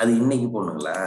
அது இன்னைக்கு போடணுங்களா?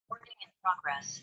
Recording in progress.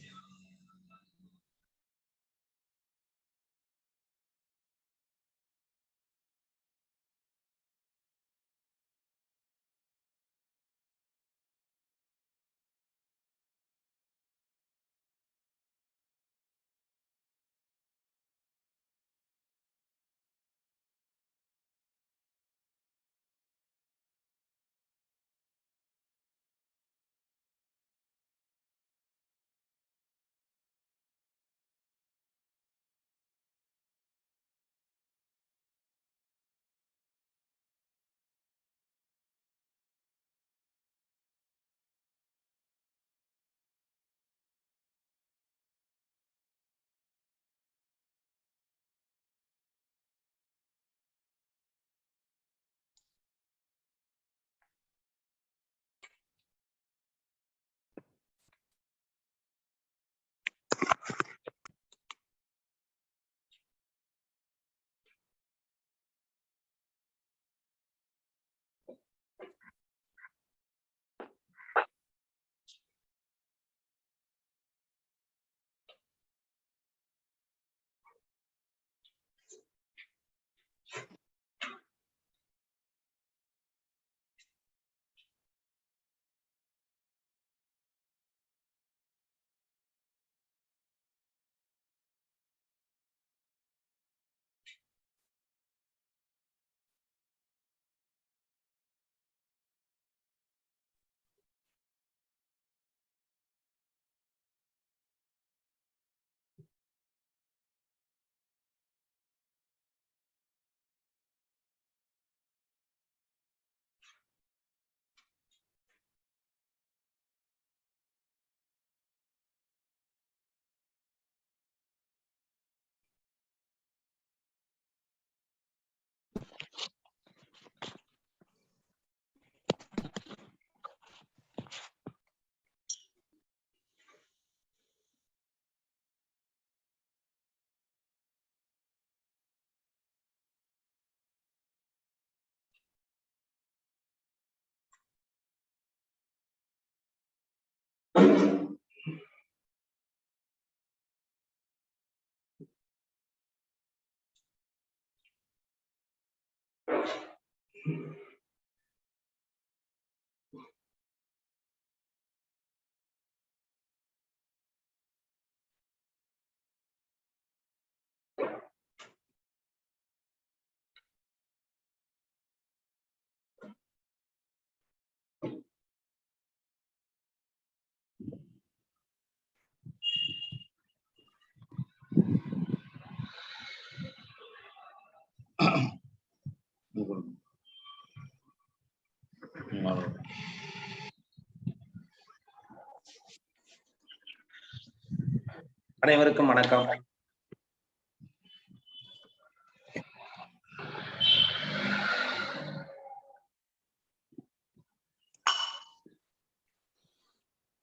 அனைவருக்கும் வணக்கம்.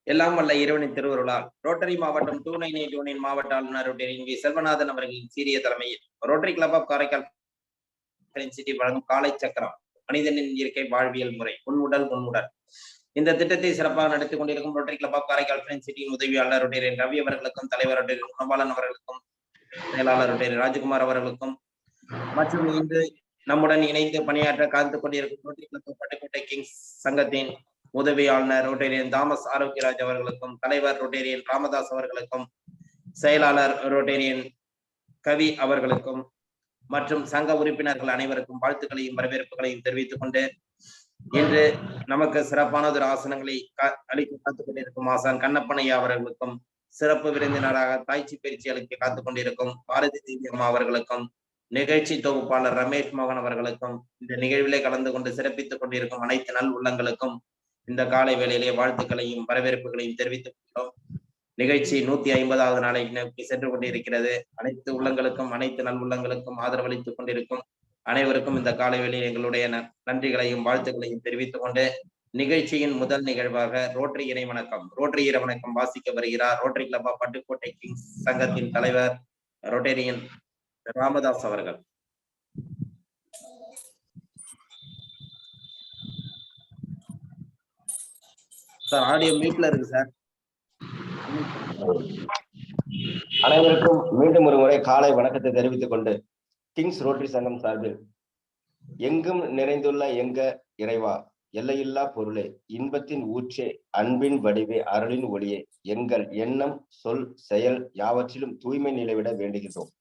எல்லாம் வல்ல இறைவனின் திருவருளால் ரோட்டரி மாவட்டம் 2981 மாவட்ட ஆளுநர் வி செல்வநாதன் அவர்களின் சீரிய தலைமையில் Rotary club of Karaikal city வழங்கும் காலை சக்கரம் மனிதனின் இயற்கை வாழ்வியல் முறை உன்முடல் உன்முடல் இந்த திட்டத்தை சிறப்பாக நடத்தி கொண்டிருக்கும் rotary club of Karaikal friends சிட்டியின் உதவியாளர் ரோட்டரி ரவி அவர்களுக்கும் தலைவர் ரோட்டரி குணபாலன் அவர்களுக்கும் செயலாளர் ரோட்டரி ராஜ்குமார் அவர்களுக்கும் மற்றும் இன்று நம்முடன் இணைந்து பணியாற்ற காத்துக் கொண்டிருக்கும் rotary club of Pattukkottai Kings சங்கத்தின் உதவி ஆளுநர் ரோட்டேரியன் தாமஸ் ஆரோக்கியராஜ் அவர்களுக்கும் தலைவர் ரோட்டேரியன் ராமதாஸ் அவர்களுக்கும் செயலாளர் ரோட்டேரியன் கவி அவர்களுக்கும் மற்றும் சங்க உறுப்பினர்கள் அனைவருக்கும் வாழ்த்துக்களையும் வரவேற்புகளையும் தெரிவித்துக் கொண்டு இன்று நமக்கு சிறப்பானதொரு ஆசனங்களை அளிக்க காத்துக் கொண்டிருக்கும் ஆசான் கண்ணப்பனையா அவர்களுக்கும் சிறப்பு விருந்தினராக தாய்ச்சி பயிற்சி அளிக்க காத்துக் கொண்டிருக்கும் பாரதி தேவி அம்மா அவர்களுக்கும் நிகழ்ச்சி தொகுப்பாளர் ரமேஷ் மோகன் அவர்களுக்கும் இந்த நிகழ்விலே கலந்து கொண்டு சிறப்பித்துக் கொண்டிருக்கும் அனைத்து நல் உள்ளங்களுக்கும் இந்த காலை வேளையிலே வாழ்த்துக்களையும் வரவேற்புகளையும் தெரிவித்துக் கொண்டோம். நிகழ்ச்சி 150வது நாளை நோக்கி சென்று கொண்டிருக்கிறது. அனைத்து உள்ளங்களுக்கும் அனைத்து நல் உள்ளங்களுக்கும் ஆதரவளித்துக் கொண்டிருக்கும் அனைவருக்கும் இந்த காலை வேளையில் எங்களுடைய நன்றிகளையும் வாழ்த்துக்களையும் தெரிவித்துக் கொண்டு நிகழ்ச்சியின் முதல் நிகழ்வாக ரோட்டரி இறை வணக்கம் வாசிக்க வருகிறார் Rotary club of Pattukkottai Kings சங்கத்தின் தலைவர் ரோட்டேரியன் ராமதாஸ் அவர்கள். சார் ஆடியோ மியூட்ல இருக்கு சார். அனைவருக்கும் மீண்டும் ஒரு முறை காலை வணக்கத்தை தெரிவித்துக் கொண்டு கிங்ஸ் ரோட்டரி சங்கம் சார்பில் எங்கும் நிறைந்துள்ள எங்க இறைவா, எல்லையில்லா பொருளே, இன்பத்தின் ஊற்றே, அன்பின் வடிவே, அருளின் ஒளியே, எங்கள் எண்ணம் சொல் செயல் யாவற்றிலும் தூய்மை நிலைவிட வேண்டுகின்றோம்.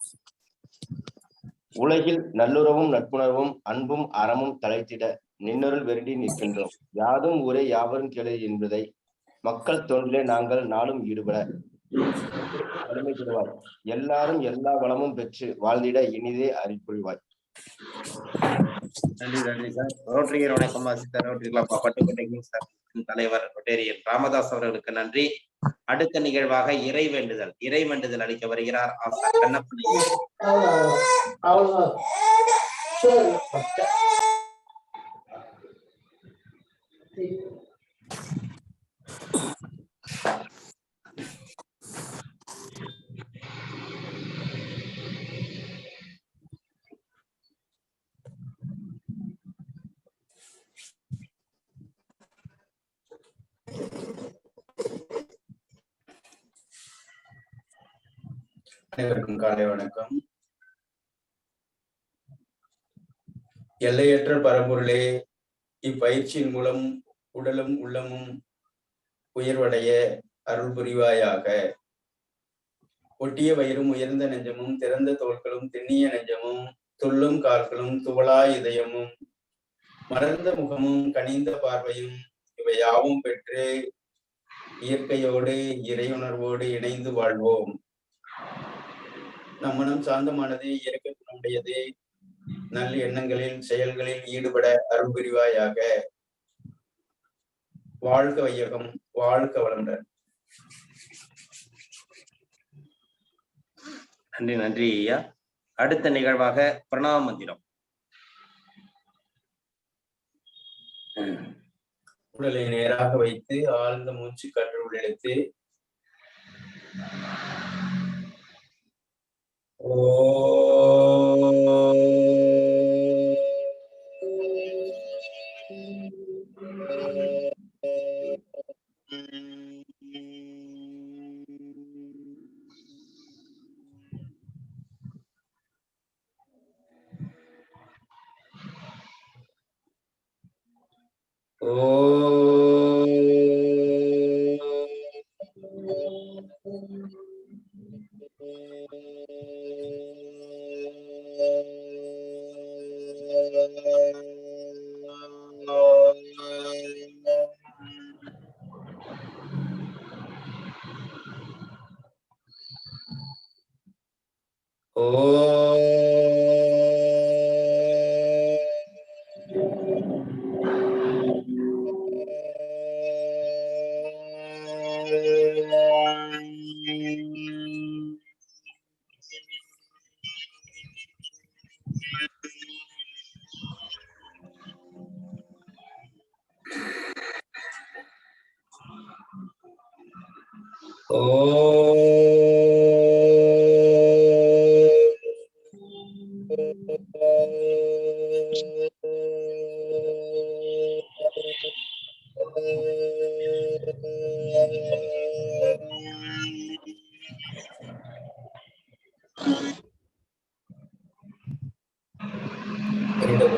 உலகில் நல்லுறவும் நட்புணர்வும் அன்பும் அறமும் தலைத்திட நின்னருள் வெருடி நிற்கின்றோம். யாதும் ஊரே யாவரும் கேளு என்பதை மக்கள் தொண்டிலே நாங்கள் நாளும் ஈடுபட வலிமை பெறுவாய். எல்லாரும் எல்லா வளமும் பெற்று வாழ்ந்திட இனிதே அருள்புரிவாய். நன்றி சார். ரோட்டரி வணக்கம் வாசித்த Rotary club of Pattukkottai Kings தலைவர் ரோட்டேரியன் ராமதாஸ் அவர்களுக்கு நன்றி. அடுத்த நிகழ்வாக இறை வேண்டுதல் அளிக்க வருகிறார் ஆசான் கண்ணப்பன். அனைவருக்கும் காலை வணக்கம். எல்லையற்ற பரம்பொருளே, இப்பயிற்சியின் மூலம் உடலும் உள்ளமும் உயர்வடைய அருள் புரிவாயாக. ஒட்டிய வயிறும் உயர்ந்த நெஞ்சமும் திறந்த தோள்களும் திண்ணிய நெஞ்சமும் துள்ளும் கால்களும் துவளா இதயமும் மலர்ந்த முகமும் கனிந்த பார்வையும் இவை யாவும் பெற்று இயற்கையோடு இறையுணர்வோடு இணைந்து வாழ்வோம். நம் மனம் சாந்தமானது, இயற்கை குணமுடையது, நல்ல எண்ணங்களில் செயல்களில் ஈடுபட அருள் புரிவாயாக. வாழ்க வையகம், வாழ்க வளமுடன். நன்றி ஐயா. அடுத்த நிகழ்வாக பிரணாம மந்திரம். உடலை நேராக வைத்து ஆழ்ந்த மூச்சு காற்று உள்ளிழுத்து மீண்டும்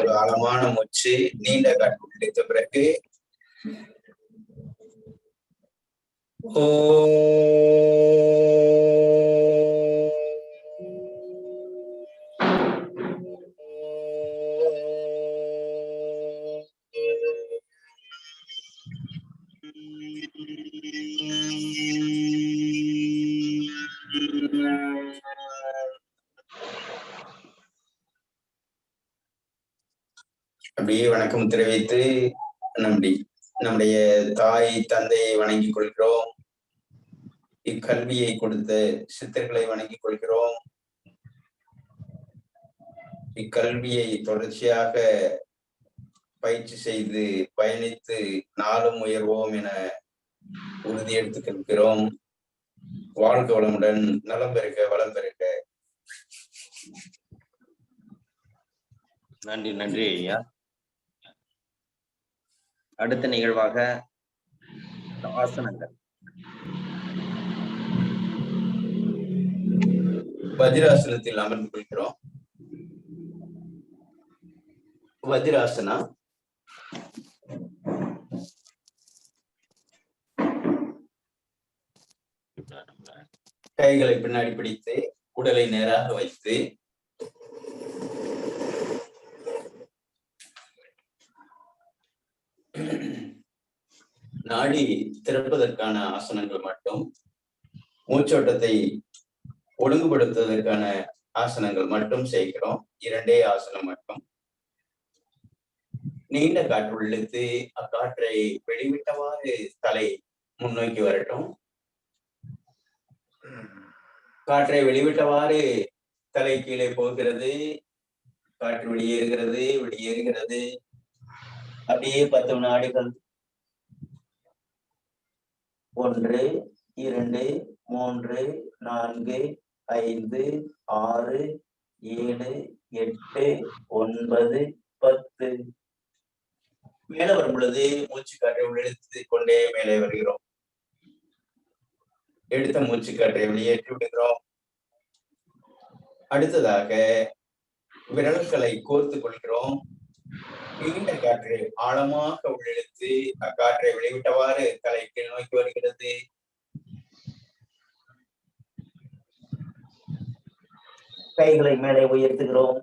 ஒரு ஆழமான மூச்சு நீண்ட காற்று பிடித்த பிறகு அப்படியே வணக்கம் தெரிவித்து நம்முடைய தாய் தந்தையை வணங்கிக் கொள்கிறோம். இக்கல்வியை கொடுத்த சித்தர்களை வணங்கிக் கொள்கிறோம். இக்கல்வியை தொடர்ச்சியாக பயிற்சி செய்து பயணித்து நாளும் உயர்வோம் என உறுதி எடுத்துக் கொள்கிறோம். வாழ்க வளமுடன், நலம் பெருக, வளம் பெருக. நன்றி நன்றி ஐயா. அடுத்த நிகழ்வாக ஆசனங்கள். வஜ்ராசனத்தில் அமர்ந்து கொள்கிறோம். வஜ்ராசனா கைகளை பின்னாடி பிடித்து உடலை நேராக வைத்து நாடி திறப்பதற்கான ஆசனங்கள் மட்டும், மூச்சோட்டத்தை ஒழுங்குபடுத்துவதற்கான ஆசனங்கள் மட்டும் செய்கிறோம். 2 ஆசனம் மட்டும். நீண்ட காற்று இழுத்து அக்காற்றை வெளிவிட்டவாறு தலை முன்னோக்கி வரட்டும். காற்றை வெளிவிட்டவாறு தலை கீழே போகிறது. காற்று வெளியேறுகிறது, வெளியேறுகிறது. அப்படியே 10 வினாடிகள். 1 2 3 4 5 6 7 8 9 10. மேலே வரும் பொழுது மூச்சு காற்றை உள்ளிழுத்து கொண்டே மேலே வருகிறோம். எடுத்த மூச்சு காற்றை வெளியேற்றி விடுகிறோம். அடுத்ததாக விரல்களை கோர்த்து கொள்கிறோம். நீண்ட காற்று ஆழமாக உள்ளிழுத்து அக்காற்றை வெளிவிட்டவாறு தலை கீழ் நோக்கி வருகிறது. கைகளை மேலே உயர்த்துகிறோம்.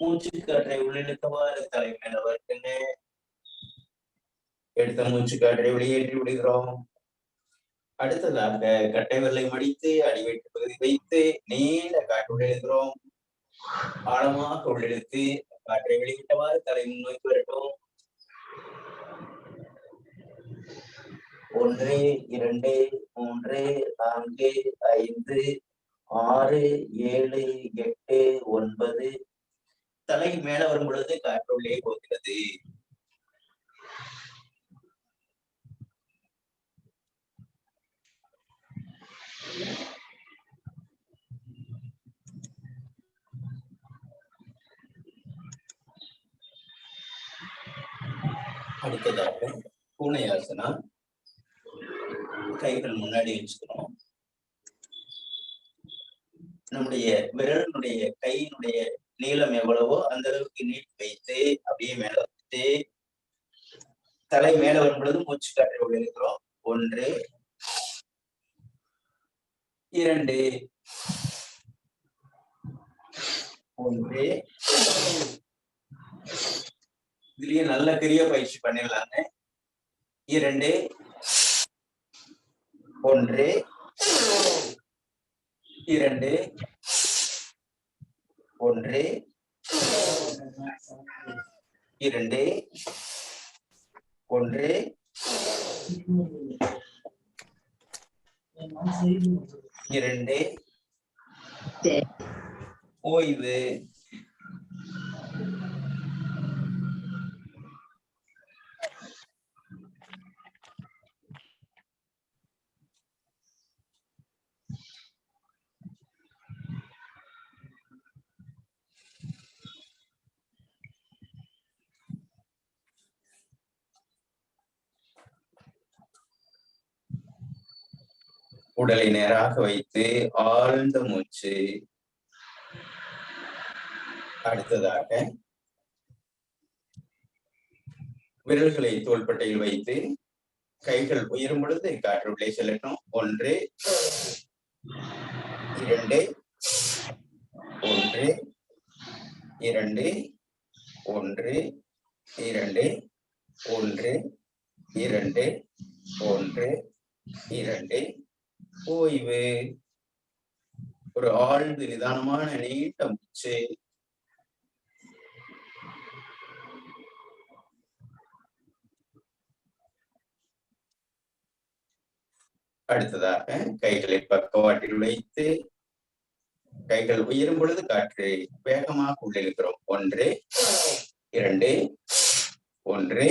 மூச்சு காற்றை உள்ளிழுத்தவாறு தலை மேலே வருகின்ற எடுத்த மூச்சு காற்றை வெளியேற்றி விடுகிறோம். அடுத்ததாக கட்டை விரலை மடித்து அடிவயிற்று பகுதி வைத்து நீண்ட காற்று உள்ளிழுக்கிறோம். ஆழமாக உள்ளிழுத்து காற்றை வெளியிட்டவாறு தலை முன்னோக்கி வரட்டும். 1 2 3 4 5 6 7 8 9. தலை மேல வரும் பொழுது காற்று உள்ளே போகிறது. அடுத்ததாக பூனை ஆசனா. கைகள் முன்னாடி வச்சுக்கிறோம். நம்முடைய விரலினுடைய கையினுடைய நீளம் எவ்வளவோ அந்த அளவுக்கு நீட்டி வைத்து அப்படியே மேல வச்சுட்டு தலை மேல வரும் பொழுது மூச்சு காற்றை உள்ளிழுக்கிறோம். 1 2 1. இதுலயே நல்ல கிரிய பயிற்சி பண்ணிடலாங்க. 2 1 2 1 2 1. ஓய்வு. உடலை நேராக வைத்து ஆழ்ந்த மூச்சு. அடுத்ததாக விரல்களை தோள்பட்டையில் வைத்து கைகள் உயரும் பொழுது காற்று உள்ளே செல்லட்டும். 1 2 1 2 1 2 1 2 1 2 ஓய்வு. ஒரு ஆழ்ந்து நிதானமான நீட்ட மூச்சு. அடுத்ததாக கைகளை பக்கவாட்டில் வைத்து கைகள் உயரும் பொழுது காற்றை வேகமாக உள்ளிழுக்கிறோம். 1 2 1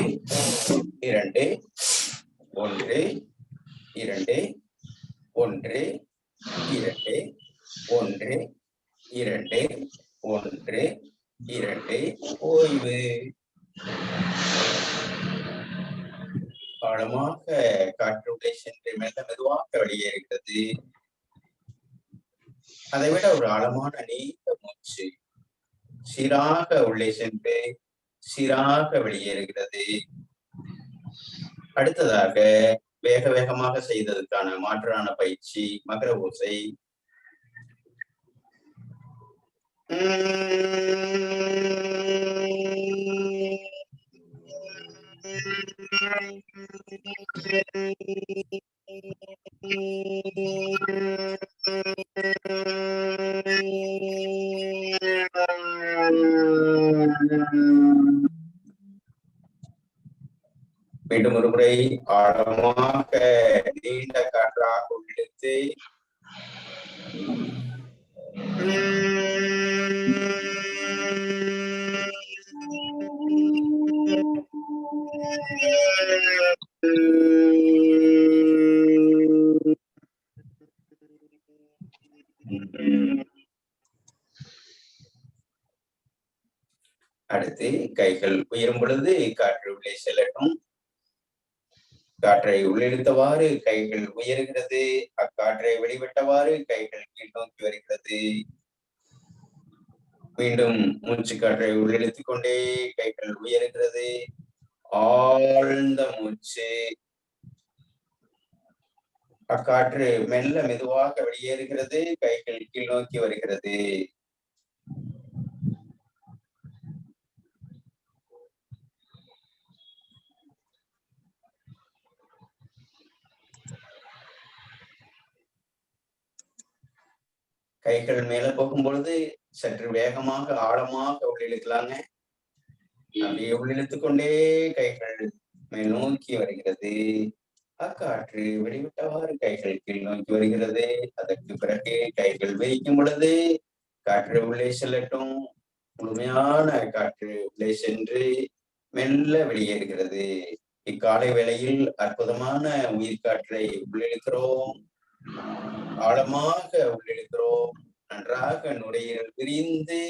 2 1 2 1 2 1 2 1 2 ஓய்வு. ஆழமாக காற்று உள்ளே சென்று மெல்ல மெதுவாக வெளியேறுகிறது. அதை விட ஒரு ஆழமான நீண்ட மூச்சு. சீராக உள்ளே சென்று சீராக வெளியேறுகிறது. அடுத்ததாக வேக வேகமாக செய்ததற்கான மாற்றான பயிற்சி மகர ஓசை. மீண்டும் ஒரு முறை ஆழமாக நீண்ட காற்றாக உள்ளிழுத்து அடுத்து கைகள் உயரும் பொழுது காற்று உள்ளே செல்லட்டும். காற்றை உள்ளிழுத்தவாறு கைகள் உயர்கிறது. அக்காற்றை வெளிவிட்டவாறு கைகள் கீழ் நோக்கி வருகிறது. மீண்டும் மூச்சு காற்றை உள்ளிழுத்துக் கொண்டே கைகள் உயர்கிறது. ஆழ்ந்த மூச்சு. அக்காற்று மெல்ல மெதுவாக வெளியேறுகிறது. கைகள் கீழ் நோக்கி வருகிறது. கைகள் மேல போகும் பொழுது சற்று வேகமாக ஆழமாக உள்ளிழுக்கலாங்க. அப்படியே உள்ளிழுத்துக் கொண்டே கைகள் மேல் நோக்கி வருகிறது. அக்காற்று வெளிவிட்டவாறு கைகள் கீழ் நோக்கி வருகிறது. அதற்கு பிறகு கைகள் விரிக்கும் பொழுது காற்று உள்ளே செல்லட்டும். முழுமையான காற்று உள்ளே சென்று மெல்ல வெளியேறுகிறது. இக்காலை வேளையில் அற்புதமான உயிர் காற்றை உள்ளிழுக்கிறோம். ஆழமாக உள்ளிழுக்கிறோம். நன்றாக நுரையீரல் விரிந்து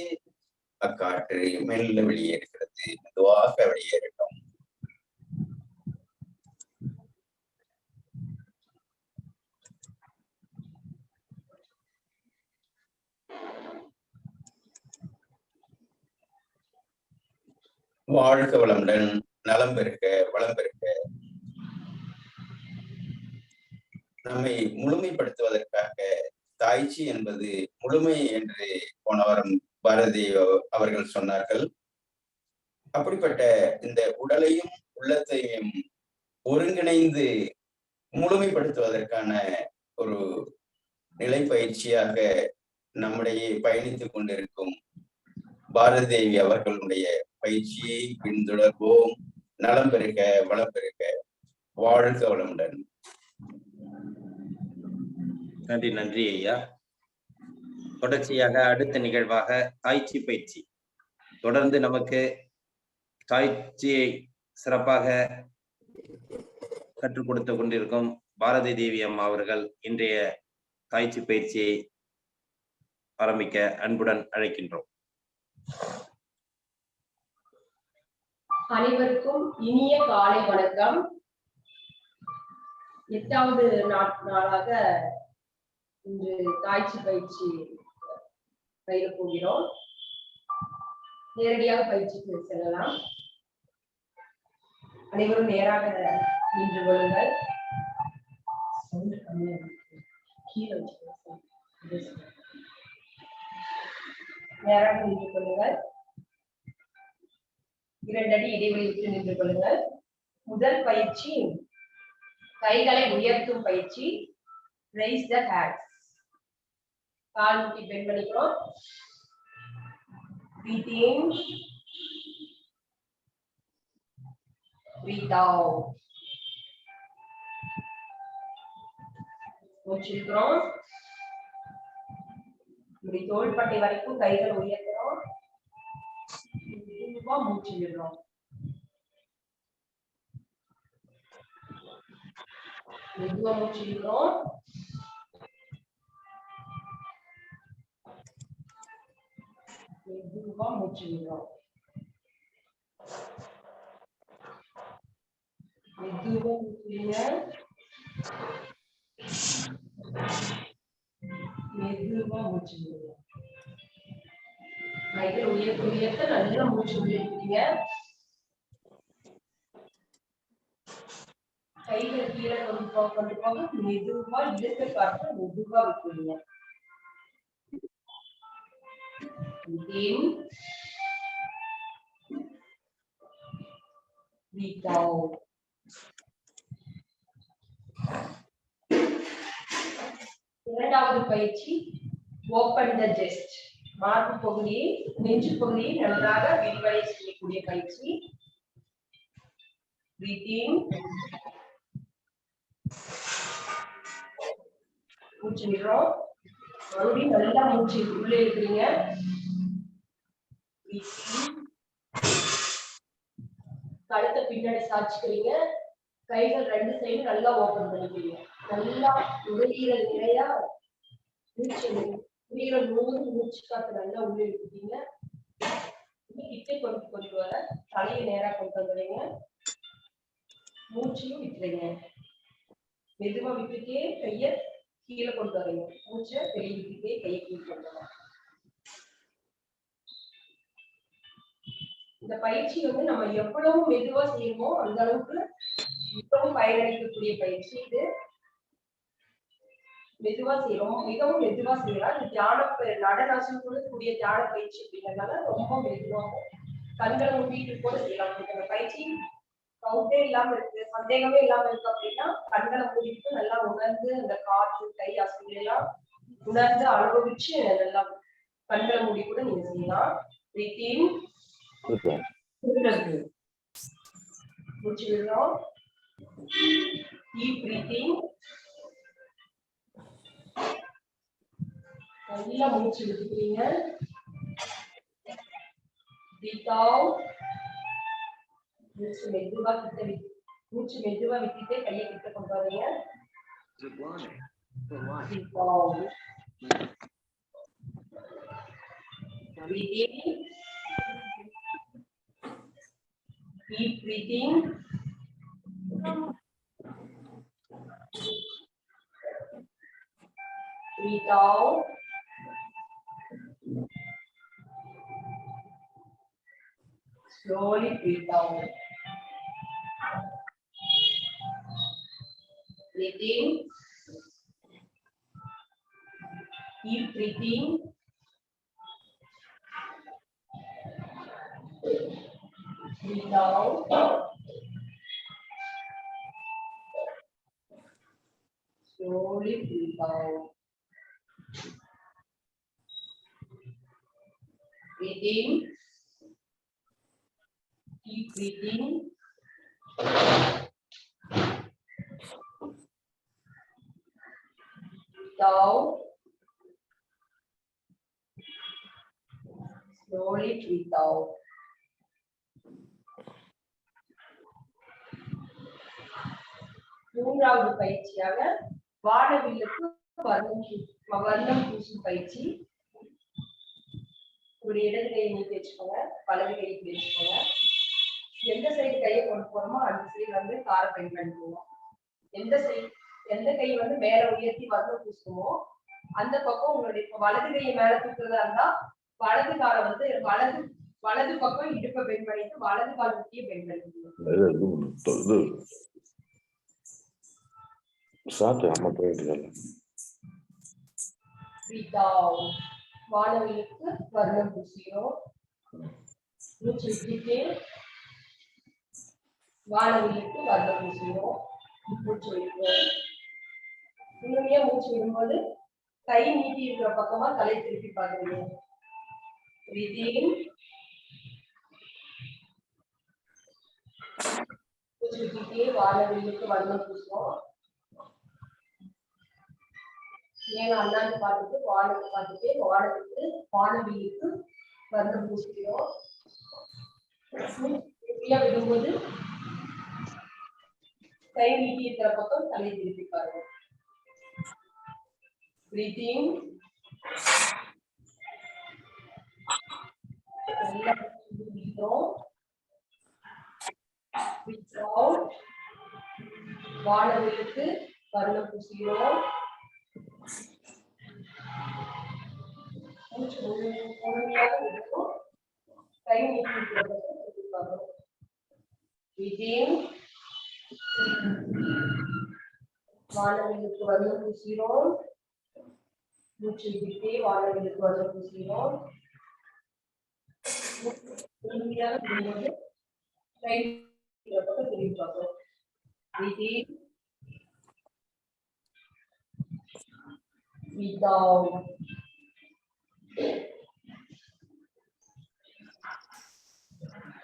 அக்காற்று மெல்ல வெளியேறுகிறது. மெதுவாக வெளியேறட்டும். வாழ்க வளமுடன், நலம் பெருக, வளம் பெருக. நம்மை முழுமைப்படுத்துவதற்காக தாய்ச்சி என்பது முழுமை என்று போன வாரம் பாரதி அவர்கள் சொன்னார்கள். அப்படிப்பட்ட இந்த உடலையும் உள்ளத்தையும் ஒருங்கிணைந்து முழுமைப்படுத்துவதற்கான ஒரு நிலை பயிற்சியாக நம்முடைய பயணித்துக் கொண்டிருக்கும் பாரதி தேவி அவர்களுடைய பயிற்சியை பின்தொடர்வோம். நலம் பெருக, வளம் பெருக. வாழ்க வளமுடன். நன்றி நன்றி ஐயா. தொடர்ச்சியாக அடுத்த நிகழ்வாக தாய்ச்சி பயிற்சி. தொடர்ந்து நமக்கு தாய்ச்சியை சிறப்பாக கற்றுக் கொடுத்து கொண்டிருக்கும் பாரதி தேவி அம்மா அவர்கள் இன்றைய தாய்ச்சி பயிற்சியை ஆரம்பிக்க அன்புடன் அழைக்கின்றோம். அனைவருக்கும் இனிய காலை வணக்கம். 8வது நாளாக இன்று தாய்ச்சி பயிற்சி பயிர போகிறோம். நேரடியாக பயிற்சிக்கு செல்லலாம். அனைவரும் நேராக நின்று கொள்ளுங்கள். நேராக நின்று கொள்ளுங்கள். 2 அடி இடைவெளி விட்டு நின்று கொள்ளுங்கள். முதல் பயிற்சி கைகளை உயர்த்தும் பயிற்சி. Raise the hands. கால் முட்டி பெண்ட் பண்ணிக்கிறோம். Breathe in. Breathe out. மூச்சிருக்கிறோம். இப்படி தோள்பட்டை வரைக்கும் கைகள் உயர்த்துறோம். மெதுவா மூச்சு விடுறோம். மெதுவா மூச்சு விடுறோம். மெதுவா மூச்சு விடுறோம். மெதுவா மூச்சு மெதுவா மூச்சு விடுங்க. கைகள் உயர்த்த உயர்த்த நல்லா மூச்சு விடுறீங்க. கைகள் கீழே கொண்டு போக மெதுவா இழுத்து காற்று மெதுவா விட்டுருங்க. In, breathe out. இரண்டாவது பயிற்சி ஓபன் த செஸ்ட். மார்பு பகுதியை நெஞ்சு பகுதியை நன்றாக விரிவடை செய்யக்கூடிய பயிற்சி. Breathe in. மூச்சு விடுறோம். மறுபடியும் நல்லா மூச்சு உள்ளே இருக்கிறீங்க. கழுத்தை பின்னாடி சாய்ச்சிக்கிறீங்க. கைகள் 2 சைடும் நல்லா ஓபன் பண்ணிக்கிறீங்க. நல்லா நுரையீரல் நிறையா மூச்சு நுரையீரல் முழுவதும் மூச்சு காத்து நல்லா உள்ளே எடுத்துட்டீங்க. கிட்டே கொண்டு வர தலையை நேரா கொண்டு வந்துடுங்க. மூச்சையும் விட்டுறீங்க. மெதுவா விட்டுட்டே கையை கீழே கொண்டு வரீங்க. மூச்சை வெளியே விட்டுட்டே கையை கீழே கொண்டு வர. இந்த பயிற்சி நம்ம எவ்வளவு மெதுவா செய்யணுமோ அந்த அளவுக்கு மிகவும் பயனளிக்கக்கூடிய பயிற்சி இது. மெதுவா செய்யறோம், மிகவும் மெதுவா செய்யலாம். இந்த தியான நடனாசம் கூடிய தியான பயிற்சி அப்படிங்கிறதுனால ரொம்ப மெதுவாக கண்களை மூடிட்டு கூட செய்யலாம். இந்த பயிற்சி கவுண்டே இல்லாம இருக்கு, சந்தேகமே இல்லாம இருக்கு அப்படின்னா கண்களை மூடிட்டு நல்லா உணர்ந்து அந்த காற்று கை அசைவு எல்லாம் உணர்ந்து அனுபவிச்சு நல்லா கண்களை மூடி கூட நீங்க செய்யலாம். மூச்சு விடுறோம். Keep breathing. நல்லா மூச்சு விட்டுக்கிறீங்க. Breathe out. மூச்சு மெதுவா விட்டுட்டு கையை கிட்ட கொண்டு வரீங்க. Breathe out. Breathe in. Keep breathing. Breathe out. Slowly breathe out. Breathe in. Keep breathing. Breathe out. Slowly breathe out. Breathe in. Keep breathing. Breathe out. Slowly breathe out. மூன்றாவது பயிற்சியாக வானவில்லுக்கு வர்ணம் பூசும் பயிற்சி. ஒரு இடது கையை நீட்டி வச்சுக்கோங்க, வலது கையை வச்சுக்கோங்க. எந்த சைடு கையை கொண்டு போறோமோ அந்த சைடு வந்து காரை பெயிண்ட் பண்ணிக்குவோம். எந்த கை வந்து மேல உயர்த்தி வர்ணம் பூசுமோ அந்த பக்கம் உங்களுடைய இப்ப வலது கையை மேல தூக்குறதா இருந்தா வலது காலை வந்து வலது பக்கம் இடுப்பை பெண்ட் பண்ணிட்டு வலது கால் முட்டியை பெண்ட் பண்ணிட்டு வானவிலுக்கு வர்ணம் பூசிக்கிறோம். மூச்சு விட்டுட்டே வானவிலுக்கு வர்ணம் பூசிக்கிறோம். மூச்சு விடுவோம். முழுமையா மூச்சு விடும்போது கை நீட்டி இருக்கிற பக்கமா தலை திருப்பி பாக்குறீங்க. மூச்சு விட்டுட்டே வானவிலுக்கு வர்ணம் பூசுவோம். மேல அண்ணாந்து பார்த்துட்டு வானத்தை பார்த்துட்டு வானத்துக்கு வானவிலுக்கு வர்ணம் பூசிக்கிறோம். விடும்போது கை நீட்டி இருக்கிற பக்கம் தலை திருப்பி பாருங்க. Breathing. Breathe out. வானவிலுக்கு வர்ணம் பூசுகிறோம். மூச்சு முழுமையாக விடுவோம். கை நீட்டி இருக்கிற Breathing. வானவிலுக்கு வர்ணம் பூசுகிறோம். மூச்சு விட்டே வானவிலுக்கு வர்ணம் பூசுகிறோம். முழுமையாக விடும்போது கை பக்கம் திரும்பி பார்க்கிறோம். Breathing. Breathe out.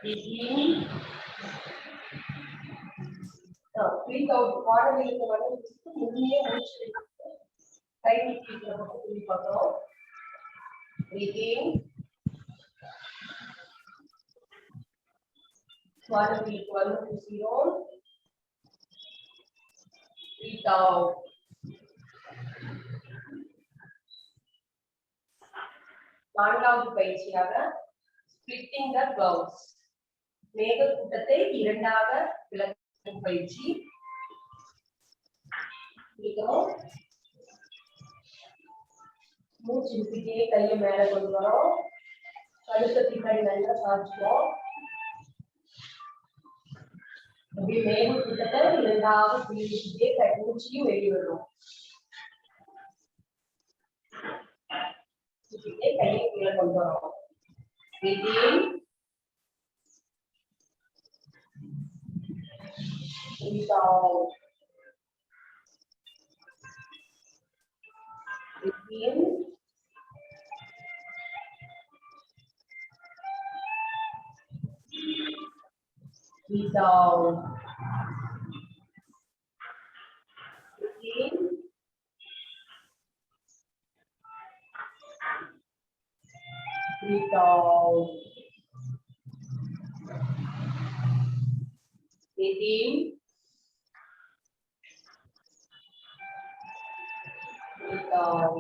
Breathing. Breathe out. வானவிலுக்கு வர்ணம் பூசிட்டு முழுமையா மூச்சு விட்டு கை நீட்டி இருக்கிற பக்கம் திரும்பி பார்க்கிறோம். Breathing. வானவிலுக்கு வர்ணம் பூசுகிறோம். Breathe out. நான்காவது பயிற்சியாக splitting the clouds. மேகக்கூட்டத்தை இரண்டாக விளக்கும் பயிற்சி. மூச்சு விட்டுட்டே கையை மேல கொண்டு வரோம். கழுத்தை பின்னாடி நல்லா சாய்ச்சுவோம். அப்படியே மேகக்கூட்டத்தை இரண்டாக பிரிச்சுட்டே மூச்சையும் வெளியிடுறோம். கையை கீழே கொண்டு வரோம். Breathing. Breathe out. Breathe in. Breathe out. Breathe in. Breathe out. Breathe in. Breathe out.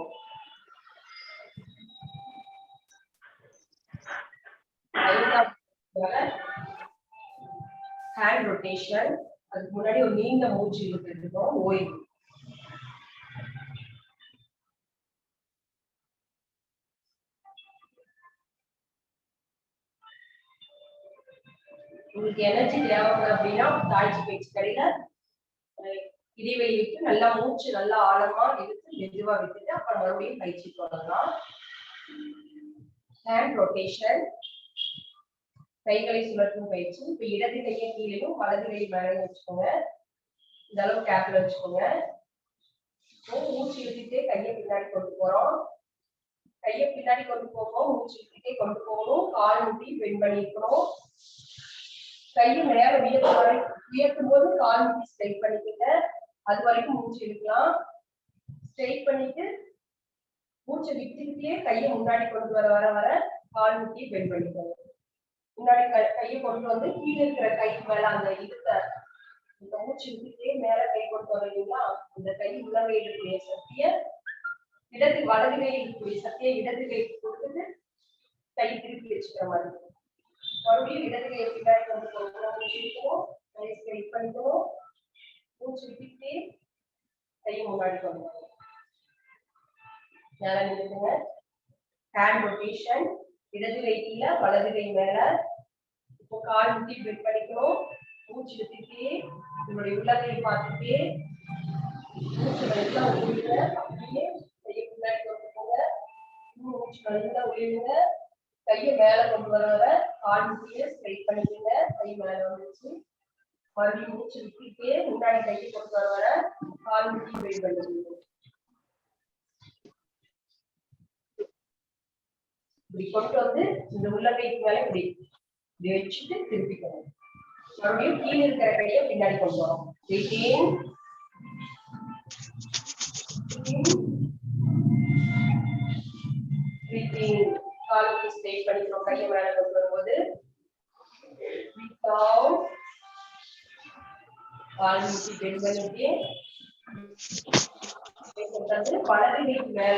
Hand rotation. அதுக்கு முன்னாடி ஒரு நீண்ட மூச்சு இழுத்துட்டோம். ஓய்வு. உங்களுக்கு எனர்ஜி தேவைப்படும் அப்படின்னா தாய்ச்சி பயிற்சி கடையில இடைவெளி விட்டு நல்லா மூச்சு நல்லா ஆழமா இழுத்து மெதுவா விட்டுட்டு அப்புறம் மறுபடியும் பயிற்சி தொடரலாம். Hand rotation. கைகளை சுழற்றும் பயிற்சி. இப்ப இடது கையை கீழேயும் வலது கை மேலே வச்சுக்கோங்க. இந்த அளவு கேப்ல வச்சுக்கோங்க. மூச்சு இழுத்துட்டே கையை பின்னாடி கொண்டு போறோம். கையை பின்னாடி கொண்டு போவோம். மூச்சு இழுத்துட்டே கொண்டு போகணும். கால் முட்டி பெண்ட் பண்ணிக்கணும். கையை மேல உயர்த்தும் போது கால் முட்டி ஸ்ட்ரைட் பண்ணிக்கிட்டு அது வரைக்கும் மூச்சு இழுக்கலாம். ஸ்ட்ரைட் பண்ணிட்டு மூச்சை விட்டுக்கிட்டே கையை முன்னாடி கொண்டு வர வர வர கால் முட்டி பெண்ட் பண்ணிக்கணும். முன்னாடி கையை கொண்டு வந்து கீழே இருக்கிற கை மேல அந்த இழுத்த இந்த மூச்சு விட்டுட்டே மேல கை கொண்டு வரீங்களா அந்த கை உள்ளங்கை இருக்கக்கூடிய சக்திய வலது கை இருக்கக்கூடிய சக்தியை இடது கைக்கு கொடுத்துட்டு கை திருப்பி வச்சுக்கிற மாதிரி. மறுபடியும் இடது கையை பின்னாடி கொண்டு போகணும். மூச்சு விட்டுவோம். கையை ஸ்ட்ரைட் பண்ணிக்கணும். மூச்சு விட்டுக்கிட்டே கையை முன்னாடி கொண்டு வரணும். மேல நிறுத்துங்க. ஹேண்ட் ரொட்டேஷன், இடது கை கீழே வலது கை மேல. இப்போ கால் முட்டி பெண்ட் பண்ணிக்கணும். மூச்சு எடுத்துட்டே உங்களுடைய உள்ளங்கையை பார்த்துட்டே மூச்சு நல்லா உள்ள அப்படியே கையை முன்னாடி கொண்டு போங்க. மூச்சு நல்லா உள்ள கையை மேல கொண்டு வர கால் முட்டியை ஸ்ட்ரைட் பண்ணிக்கோங்க. கை மேல வந்துச்சு. மறுபடியும் மூச்சு விட்டுட்டே முன்னாடி கையை கொண்டு வர கால் முட்டி பெண்ட் பண்ணிக்கோங்க. இப்படி கொண்டு வந்து இந்த உள்ளங்கைக்கு மேல இப்படி வச்சுட்டு திருப்பிக்கணும். மறுபடியும் கீழே இருக்கிற கையை பின்னாடி கொண்டு வரும். காலுக்கு ஸ்ட்ரெயிட் பண்ணிக்கிறோம். கையை மேல கொண்டு வரும்போது கால் முட்டி பெண்ட் பண்ணிட்டு வலது கைக்கு மேல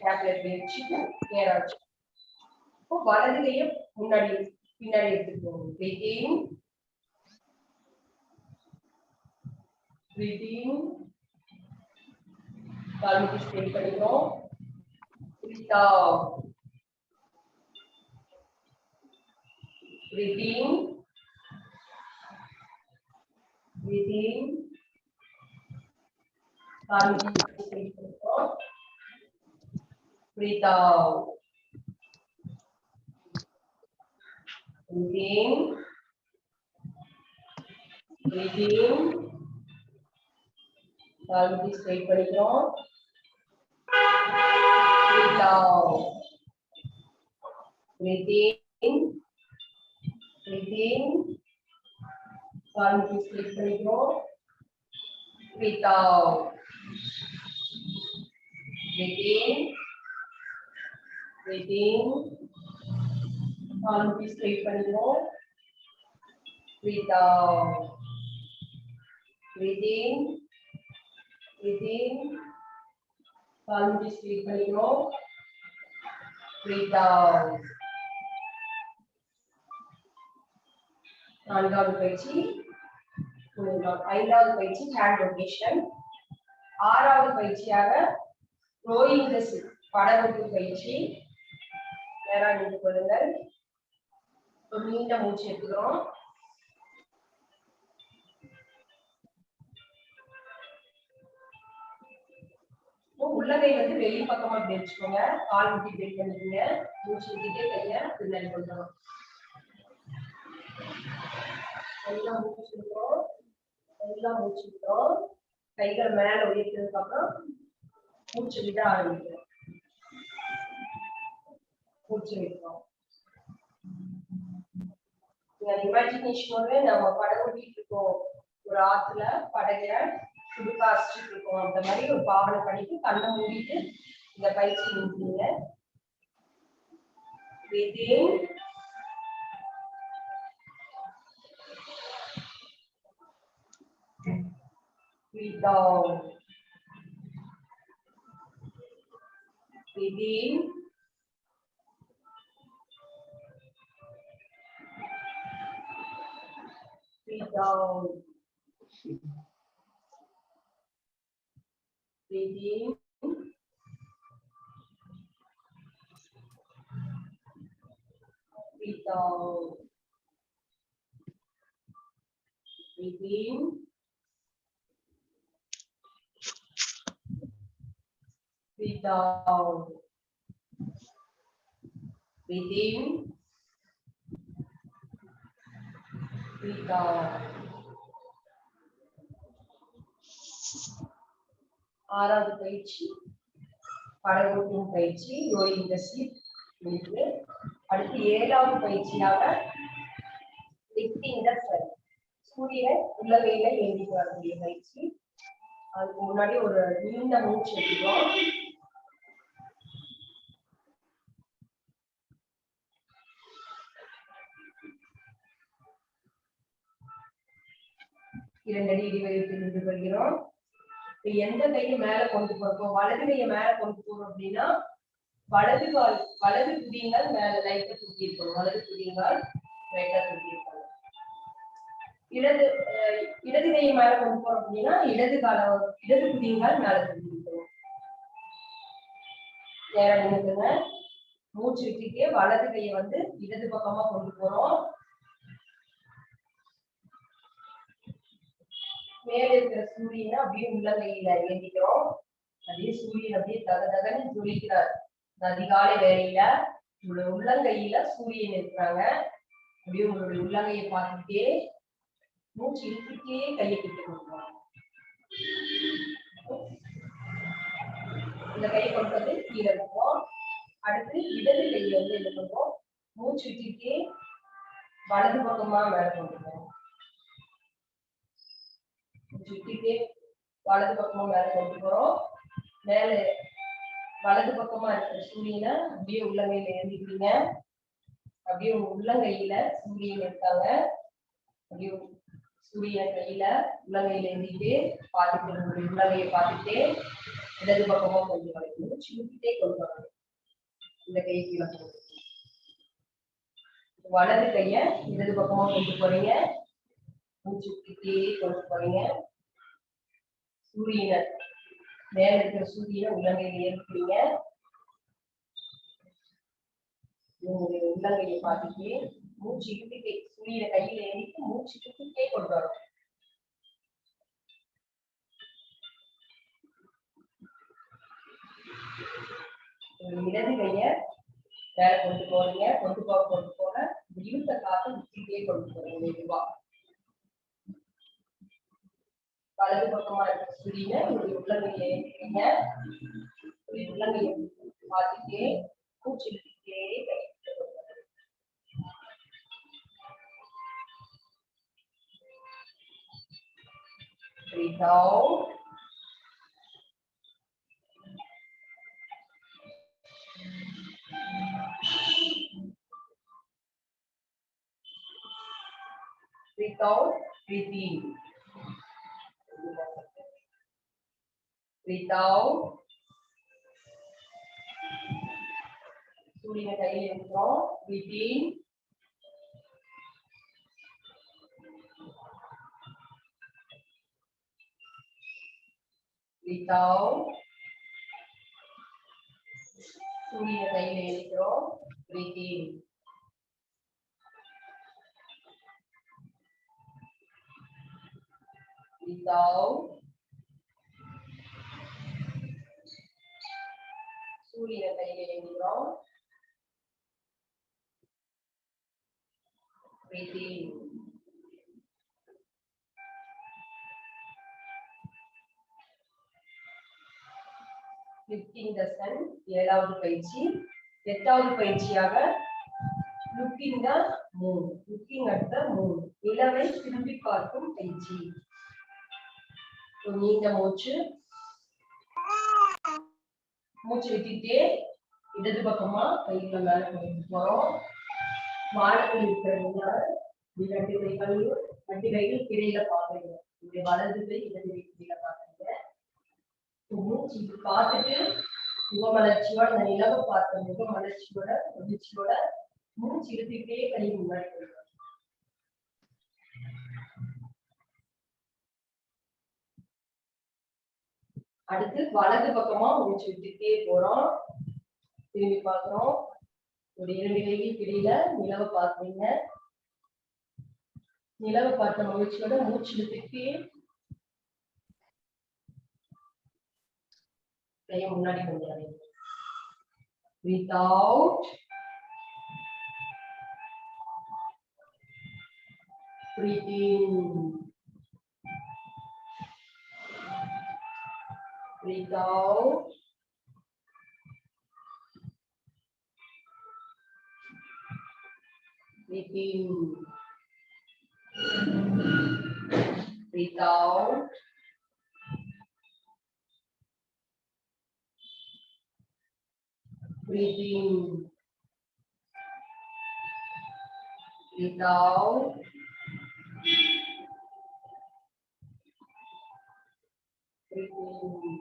டேப்லெட் வச்சுட்டு நேரா வச்சு இப்போ வலது கையை முன்னாடி பின்னாடி எடுத்துக்கோங்க. கால் முட்டி ஸ்ட்ரெயிட் பண்ணிக்கிறோம். Breathe out. Breathe in. Breathe in. கால் முட்டி ஸ்ட்ரெயிட் பண்ணிக்கிறோம். Breathe out. Breathe in. Breathe in. கால் முட்டி ஸ்ட்ரெயிட் பண்ணிக்கிறோம். Breathe out. Breathe in. Breathe in. கால் முட்டி ஸ்ட்ரெயிட் பண்ணிக்கிறோம். Breathe out. Breathe in. Breathe in. கால் முட்டி ஸ்ட்ரெயிட் பண்ணிக்கிறோம். Breathe out. நான்காவது பயிற்சி. ஐந்தாவது பயிற்சி ஹேண்ட் ரொட்டேஷன். ஆறாவது பயிற்சியாக ரோயிங் தி ஷிப் படகு பயிற்சி. நேரா நின்று கொள்ளுங்கள். நீண்ட மூச்சு எடுத்துக்கிறோம். உள்ளகை வந்து வெளி பக்கமா இப்படி வச்சுக்கோங்க. கால் முட்டி பெண்ட் பண்ணிக்கோங்க. மூச்சு விட்டுட்டே கையை பின்னாடி கொண்டு வரணும். எல்லாம் மூச்சு விட்டோம். எல்லாம் மூச்சு விட்டோம். கைகளை மேல உயர்த்ததுக்கு அப்புறம் மூச்சு விட ஆரம்பிக்கிறோம். மூச்சு விட்டோம். இமேஜினேஷனோட நம்ம படகு ஓட்டிட்டு இருக்கோம். ஒரு ஆத்துல படகுல சுடுகாச்சிட்டு இருக்கோம். அந்த மாதிரி ஒரு பாவனை பண்ணிட்டு கண்ணை மூடிட்டு இந்த பயிற்சி நிறுத்தீங்க. Breathe out. Breathe in. Breathe out. Breathe in. Breathe out. Breathe in. Breathe out. Breathe in. Breathe out. ஆறாவது பயிற்சி படகோட்டும் பயிற்சி ரோயிங் தி ஷிப் இருக்கு. அடுத்து ஏழாவது பயிற்சியாக லிஃப்டிங் தி சன். சூரியனை உள்ளங்கையில ஏந்திட்டு வரக்கூடிய பயிற்சி. அதுக்கு முன்னாடி ஒரு நீண்ட மூச்சு எடுத்துக்கிறோம். இரண்டடி இடைவெளியில் நின்று கொள்கிறோம். எந்த கையை மேல கொண்டு போறோம்? வலது கையை மேல கொண்டு போறோம் அப்படின்னா வலது குதியங்கால் மேல லைட்டா தூக்கி இருக்கணும். வலது குதியங்கால் லைட்டா தூக்கி இருக்கணும். இடது கையை மேல கொண்டு போறோம் அப்படின்னா இடது குதியங்கால் மேல தூக்கி இருக்கணும். நேரம் நின்னுக்குங்க. மூச்சு விட்டுட்டே வலது கையை வந்து இடது பக்கமா கொண்டு போறோம். மேல இருக்கிற சூரியனை அப்படியே உள்ளங்கையில ஏந்திக்கிறோம். அப்படியே சூரியன் அப்படியே தகதகன்னு ஜொலிக்கிறார். அதிகாலை வேலையில உங்களோட உள்ளங்கையில சூரியன் இருக்கிறாங்க. அப்படியே உங்களுடைய உள்ளங்கையை பார்த்துட்டே மூச்சு இழுத்துட்டே கையை கிட்ட கொடுக்கணும். இந்த கையை கொண்டு வந்து கீழே இருக்கும். அடுத்து இடது கையை வந்து என்ன பண்ணுவோம், மூச்சு விட்டுட்டே வலது பக்கமா மேல கொண்டு போவோம். மூச்சு விட்டுட்டே வலது பக்கமா மேல கொண்டு போறோம். மேல வலது பக்கமா இருக்கிற சூரியனை அப்படியே உள்ளங்கையில ஏந்திக்கிறீங்க. அப்படியே உங்க உள்ளங்கையில சூரியன் இருக்காங்க. அப்படியே சூரியன் கையில உள்ளங்கையில ஏந்திட்டு பார்த்துட்டு உங்களுடைய உள்ளங்கையை பார்த்துட்டு இடது பக்கமா கொண்டு வரணும். மூச்சு விட்டுட்டே கொண்டு வரணும். இந்த கை கீழே வலது கைய இடது பக்கமா கொண்டு போறீங்க. மூச்சு விட்டுட்டே கொண்டு போறீங்க. சூரியனை மேல இருக்கிற சூரியனை உள்ளங்கையில ஏற்பீங்க. உங்களுடைய உள்ளங்கையை பார்த்துட்டே மூச்சு இழுத்துட்டே சூரியனை கையில ஏறிட்டு மூச்சு இழுத்துட்டே கொண்டு வரும். இடது கைய மேல கொண்டு போறீங்க. கொண்டு போக இழுத்த காத்து விட்டுட்டே கொண்டு போறீங்க. மெதுவா வலது பக்கமா இருக்கிற சூரியனை உங்களுடைய உள்ளங்கையில ஏறிக்கிறீங்க. உள்ளங்கையை பார்த்துட்டே மூச்சு இழுத்துட்டே கை breathe out. Breathe out, breathe in. Breathe out. சூரியனை கையில் எடுக்கிறோம். Breathe in. Breathe out. சூரியனை கையில் எடுக்கிறோம். Breathe in. Breathe out. சூரியனை கையில் எடுக்கிறோம். Breathe in. Lifting the sun, 7வது பயிற்சி. 8வது பயிற்சியாக looking the moon, looking at the moon, நிலவை திரும்பி பார்க்கும் பயிற்சி. நீண்ட மூச்சு விட்டுட்டே இடது பக்கமா கைகளை மேல கொண்டு போறோம். மாடத்தில் இருக்கிறவங்க ரெண்டு கைகள் கிடையில பாக்குறீங்க. உங்களுடைய வலது கை இடது கை கிடையில பாக்குறீங்க. மூச்சு பார்த்துட்டு முகமலர்ச்சியோட அந்த நிலவை பார்த்த முகமலர்ச்சியோட மகிழ்ச்சியோட மூச்சு இழுத்துக்கிட்டே கை முன்னாடி போயிடும். அடுத்து வலது பக்கமா மூச்சு விட்டுட்டே போறோம். திரும்பி பார்க்கிறோம். ஒரு 2 கைகளுக்கு இடையில நிலவை பார்க்குறீங்க. நிலவை பார்த்த மகிழ்ச்சியோட மூச்சு இழுத்துக்கிட்டே கையை முன்னாடி கொண்டு வரீங்க. Breathe out. Breathe in. Breathe out. Breathe in. Breathe out. Breathe in. Breathe out. Breathe in.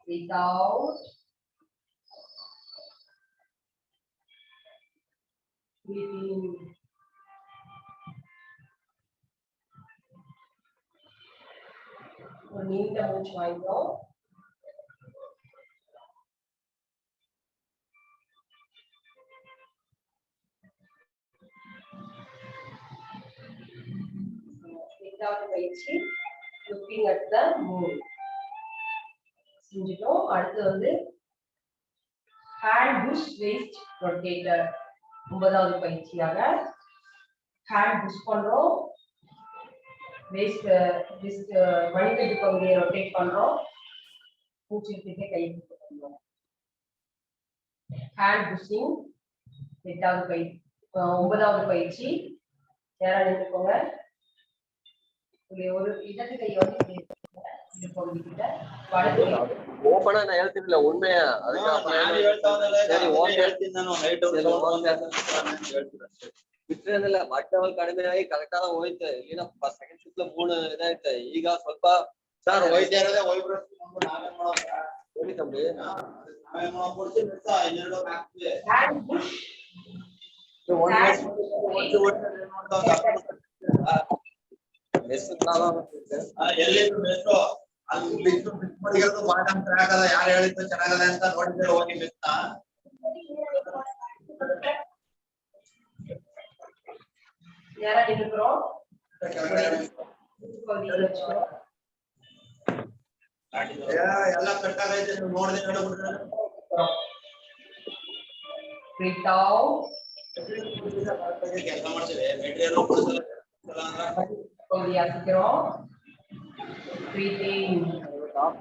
Breathe out. Breathe in. ஒரு நீண்ட மூச்சு வாங்கிடும். பயிற்சி லுக்கிங் அட் த மூன் செஞ்சுட்டோம். அடுத்து வந்து ஹேண்ட் புஷ் வேஸ்ட் ரொட்டேட்டர் 9வது பயிற்சியாக ஹேண்ட் புஷ் பண்றோம், வேஸ்ட் மணிக்கட்டு பகுதியை ரொட்டேட் பண்றோம், மூச்சு விட்டுட்டே கை பண்றோம். ஹேண்ட் புஷிங் 8வது பயிற்சி 9வது பயிற்சி. யாரா நினைக்கோங்க, ஒரு இடது கை வந்து இது பகுதிக்கிட்ட வலது கை ஓபனா நான் எழுத்துல உண்மையா ಬಿಟ್ರೆ ಮಟ್ಟವಲ್ ಕಡಿಮೆ ಆಗಿ ಕರೆಕ್ಟ್ ಆದ ಹೋಯ್ತು. ಇಲ್ಲ ಸೆಕೆಂಡ್ ಶಿಫ್ಟ್ 3 ಇದಾಯ್ತು. ಈಗ ಸ್ವಲ್ಪ ಸರ್ ಹೋಯ್ತಾ ಇರೋದೇ ಹೋಗಿ ತಮ್ಮಿ ಯಾರು ಹೇಳಿದ್ದು ಚೆನ್ನಾಗದ ಅಂತ ನೋಡಿದ್ರೆ ಹೋಗಿ ಬಿತ್ತಾ யாரா இருக்கிறோம் ಎಲ್ಲ ಕಟ್ಟಾಗೈತೆ ನೋಡಿದ್ರೆ ಕೆಲಸ ಮಾಡ್ತೀವಿ ಮೆಟೀರಿಯಲ್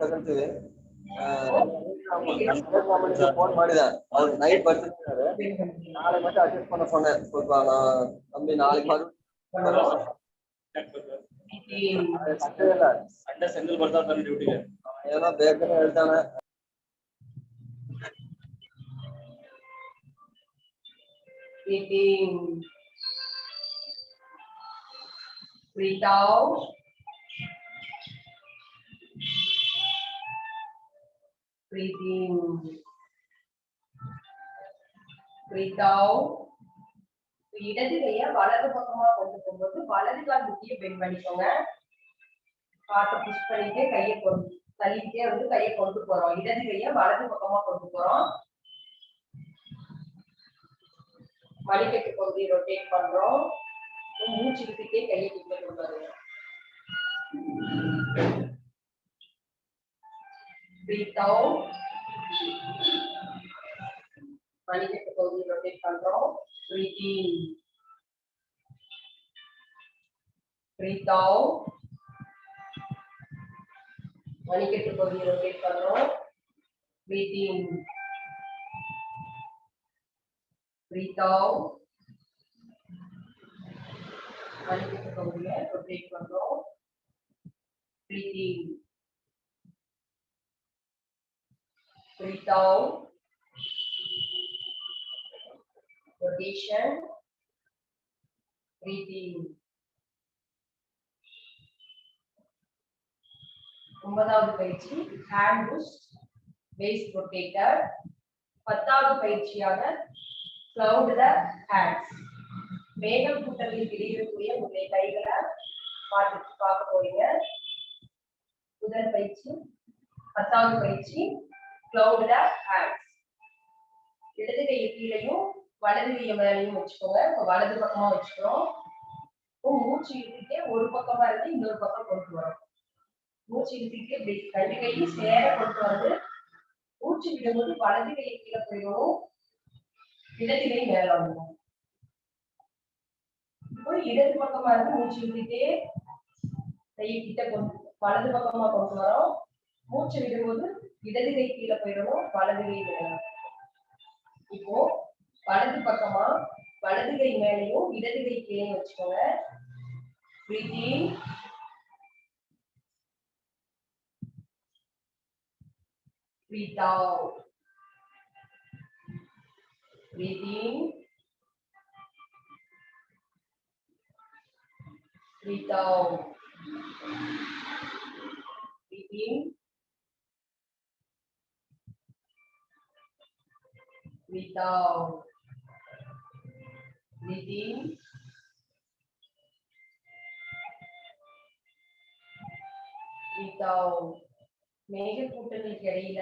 ತಗೊಂತೀವಿ. ಫೋನ್ ಮಾಡಿದ ಅವ್ರು ನೈಟ್ ಬರ್ತಿರ್ತಾರೆ, ನಾಳೆ ಮತ್ತೆ ಅಡ್ಜಸ್ಟ್ பண்ண சொன்னேன். ಸ್ವಲ್ಪ தம்பி நாளைக்கு ಸಂಡೆ ಸೆಂಗಲ್ ಬರ್ತಾನೆ ಡ್ಯೂಟಿಗೆ, ಏನೋ ಬೇಕಂತ ಹೇಳ್ತಾನೆ. Breathe out. Breathe in. Breathe out. இடது கையை வலது பக்கமா கொண்டு போகும்போது வலது கால் முக்கிய பெண்ட் பண்ணிக்கோங்க. காட்டை புஷ் பண்ணிட்டு கையை தள்ளிக்கிட்டே வந்து கையை கொண்டு போறோம். இடது கையை வலது பக்கமா கொண்டு போறோம். மணிக்கட்டு பகுதியை ரொட்டேட் பண்றோம். மூச்சு விட்டுட்டே கையை கிட்ட கொண்டு வருவோம். Breathe out. மணிக்கட்டு பகுதியை ரொட்டேட் பண்றோம். Breathe in. Breathe out. மணிக்கட்டு பகுதியை ரொட்டேட் பண்றோம். Breathe in. Breathe out. மணிக்கட்டு பகுதியை ரொட்டேட் பண்றோம். Breathe in. Breathe out. Rotation. Breathe in. 9வது பயிற்சி ஹேண்ட் புஷ் வேஸ்ட் ரொட்டேட்டர். 10வது பயிற்சியாக கிளவுட் த ஹேண்ட்ஸ். மேகம் கூட்டலில் திடீரக்கூடிய உங்களுடைய கைகளை பார்க்க போறீங்க. முதல் பயிற்சி 10வது பயிற்சி கிளவுட் த ஹேண்ட்ஸ். இடது கையை கீழையும் வலது கையை மேலையும் வச்சுக்கோங்க. இப்போ வலது பக்கமா வச்சுக்கிறோம். மூச்சு இழுத்துட்டே ஒரு பக்கமா இருந்து இன்னொரு பக்கம் கொண்டு வரோம். மூச்சு இழுத்துட்டே ரெண்டு கையும் சேர கொண்டு வந்து மூச்சு விடும்போது வலது கையை கீழே போயிடும், இடது கை மேல வந்துடும். இப்போ இடது பக்கமா இருந்து மூச்சு இழுத்துட்டே கையை கிட்ட வலது பக்கமா கொண்டு வரோம். மூச்சு விடும்போது இடது கை கீழே போயிடணும், வலது கை விடணும். இப்போ வலது பக்கமா வலது கை மேலையும் இடது கை கீழே வச்சுக்கோங்க. Breathe in. Breathe out. Breathe in. Breathe out. Breathe in. Breathe out. Breathe in. Breathe out. மேக கூட்டங்களுக்கு இடையில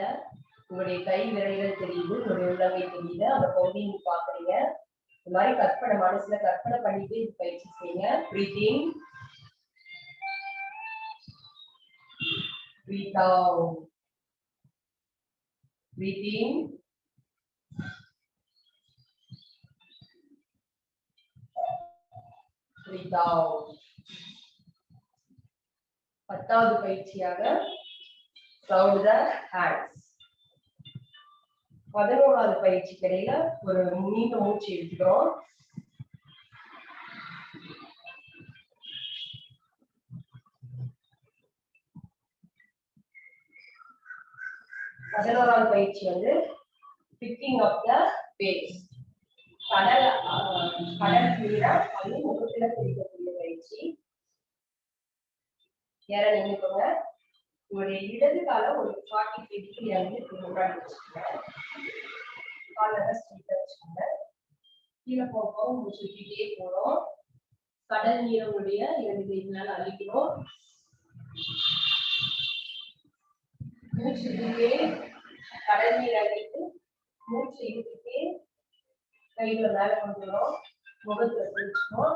உங்களுடைய கை விரல்கள் தெரியுது, உங்களுடைய உள்ளங்கை தெரியுது, அந்த பகுதியை நீங்க பாக்குறீங்க. இந்த மாதிரி மனசுல கற்பனை பண்ணிட்டு இது பயிற்சி செய்யுங்க. Breathe in. Breathe out. Breathe in. Breathe out. 10வது பயிற்சியாக cloud the hands. 11வது பயிற்சிக்கு இடையில ஒரு நீண்ட மூச்சு எடுத்துக்கிறோம். பதினோராவது பயிற்சி வந்து பிக்கிங் அப் த வேவ்ஸ். கடல் நீரை பள்ளி முகத்துல பிடிக்கக்கூடிய பயிற்சி. யார நினைக்கோங்க. உங்களுடைய இடது கால ஒரு 45 டிகிரி வந்து முன்னாடி வச்சுக்கோங்க. காலை ஸ்ட்ரெயிட்டா வச்சுக்கோங்க. கீழே போகும் மூச்சு விட்டுட்டே போறோம். கடல் நீரை உடைய 2 கைகளால அழிக்கிறோம். மூச்சு விட்டுட்டே கடல் நீர் அழித்து மூச்சு இழுத்துட்டே கைகளை மேல கொண்டுறோம். முகத்துல பிடிச்சுக்கோம்.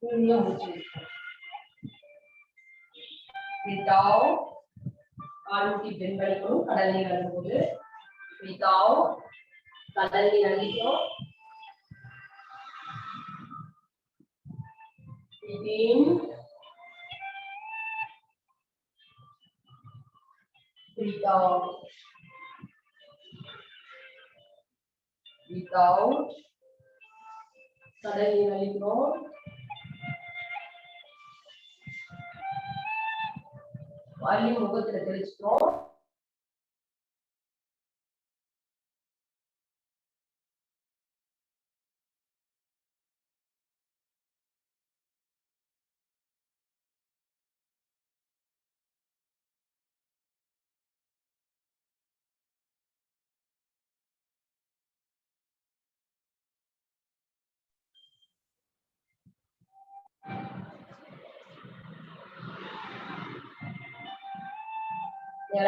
மூச்சு விட்டுருக்கோம். ஆழ்முட்டி பெண் பண்ணிக்கணும். கடல் நீர் அழும்போது கடல் நீர் அழிக்கிறோம். Breathe out. Breathe out. கடல் நீர் அழிக்கிறோம். வாயு முகத்துல தெளிச்சுக்கிறோம்.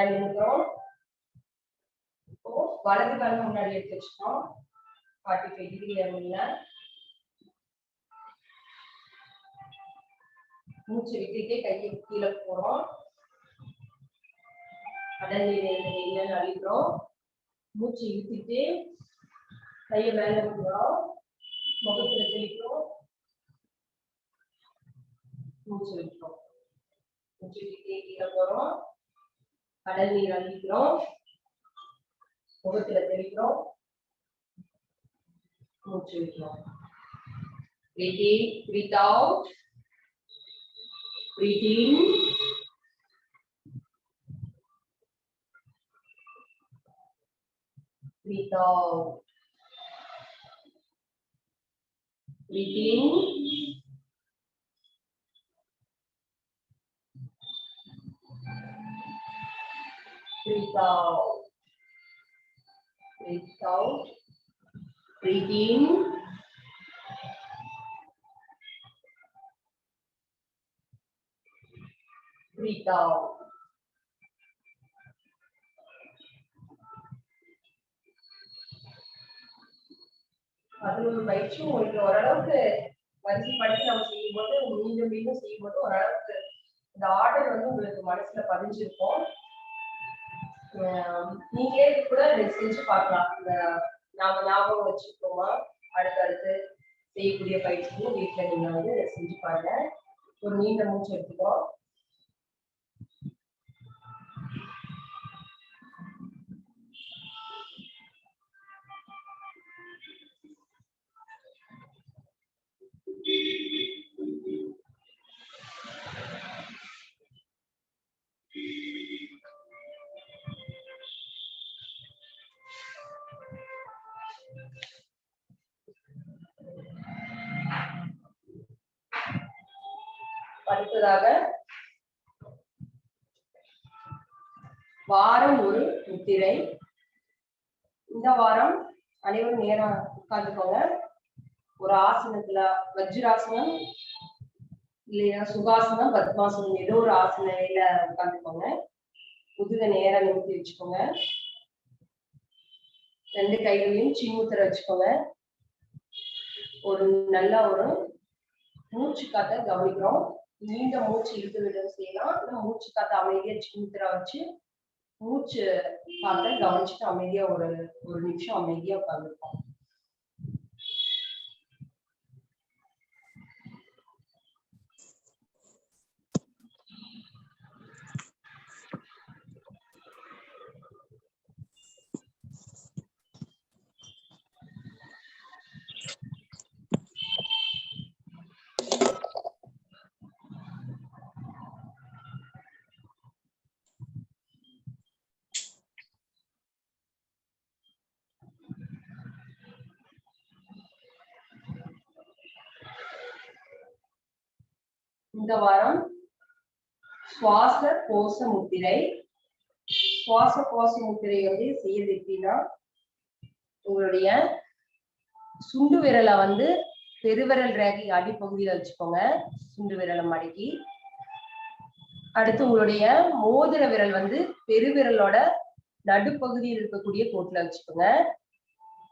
நிற்கிறோம். இப்போ வலது காலம் முன்னாடி எடுத்து வச்சுக்கோம். 45 டிகிரி மூச்சு விட்டுட்டே கையை கீழே போறோம். கடல் நீர் அழிக்கிறோம். மூச்சு இழுத்துட்டே கையை மேல வைக்கிறோம். முகத்துல தெளிக்கிறோம். மூச்சு விட்டுறோம். மூச்சு விட்டுட்டே கீழே போறோம். கடல் நீர் அழிக்கிறோம். முகத்துல தெளிக்கிறோம். மூச்சு விட்டுறோம். Breathe in, breathe out. Breathe in. Breathe out. Breathe in. Breathe out. Breathe out. Breathe in. Breathe out. அது ஒரு பயிற்சி உங்களுக்கு ஓரளவுக்கு வரிசைப்படுத்தி நம்ம செய்யும்போது மீண்டும் மீண்டும் செய்யும்போது ஓரளவுக்கு இந்த ஆர்டர் வந்து உங்களுக்கு மனசுல பதிஞ்சிருக்கும். நீங்களே கூட செஞ்சு பார்க்கலாம். இந்த நாம ஞாபகம் வச்சுக்கோமா அடுத்தடுத்து செய்யக்கூடிய பயிற்சியும் வீட்டுல நீங்க வந்து செஞ்சு பாருங்க. ஒரு நீண்ட மூச்சு எடுத்துக்கோம். அடுத்ததாக வாரம் ஒரு முத்திரை. இந்த வாரம் அனைவரும் நேரம் உட்கார்ந்துக்கோங்க. ஒரு ஆசனத்துல வஜ்ராசனம் இல்லையா சுகாசனம் பத்மாசனம் ஏதோ ஒரு ஆசன நிலையில உட்கார்ந்துக்கோங்க. முதுக நேரம் நிமித்தி வச்சுக்கோங்க. 2 கைகளையும் சின்முத்திரை வச்சுக்கோங்க. ஒரு நல்ல ஒரு மூச்சு காத்த கவனிக்கிறோம். நீண்ட மூச்சு இழுத்து விடும் செய்யலாம். இல்ல மூச்சு காத்த அமைதியா சின்முத்திரா வச்சு மூச்சு காத்த கவனிச்சுட்டு அமைதியா ஒரு நிமிஷம் அமைதியா உட்கார்ந்துருப்போம். இந்த வாரம் சுவாச கோஷ முத்திரை. சுவாச கோஷ முத்திரை வந்து செய்யறது எப்படின்னா, உங்களுடைய சுண்டு விரலை வந்து பெருவிரல் ரேகை அடிப்பகுதியில வச்சுக்கோங்க. சுண்டு விரலை மடக்கி, அடுத்து உங்களுடைய மோதிர விரல் வந்து பெருவிரலோட நடுப்பகுதியில் இருக்கக்கூடிய கோட்டுல வச்சுக்கோங்க.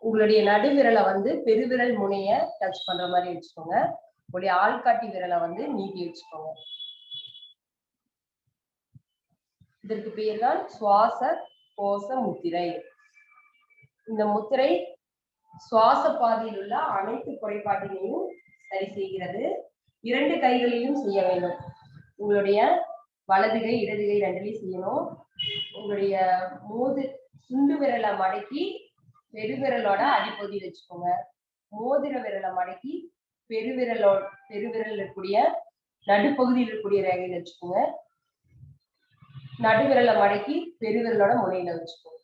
உங்களுடைய நடுவிரலை வந்து பெருவிரல் முனைய டச் பண்ற மாதிரி வச்சுக்கோங்க. உங்களுடைய ஆள்காட்டி விரலை வந்து நீட்டி வச்சுக்கோங்க. இதற்கு பெயர் தான் சுவாச கோஷ முத்திரை. இந்த முத்திரை சுவாச பாதையில் உள்ள அனைத்து குறைபாட்டினையும் சரி செய்கிறது. 2 கைகளிலும் செய்ய வேண்டும். உங்களுடைய வலது கை இடது கை ரெண்டுலையும் செய்யணும். உங்களுடைய சுண்டு விரலை மடக்கி பெருவிரலோட அடிப்பகுதி வச்சுக்கோங்க. மோதிர விரலை மடக்கி பெருவிரல் இருக்கக்கூடிய நடுப்பகுதியில் இருக்கக்கூடிய ரேகையில வச்சுக்கோங்க. நடுவிரலை மடக்கி பெருவிரலோட முனையில வச்சுக்கோங்க.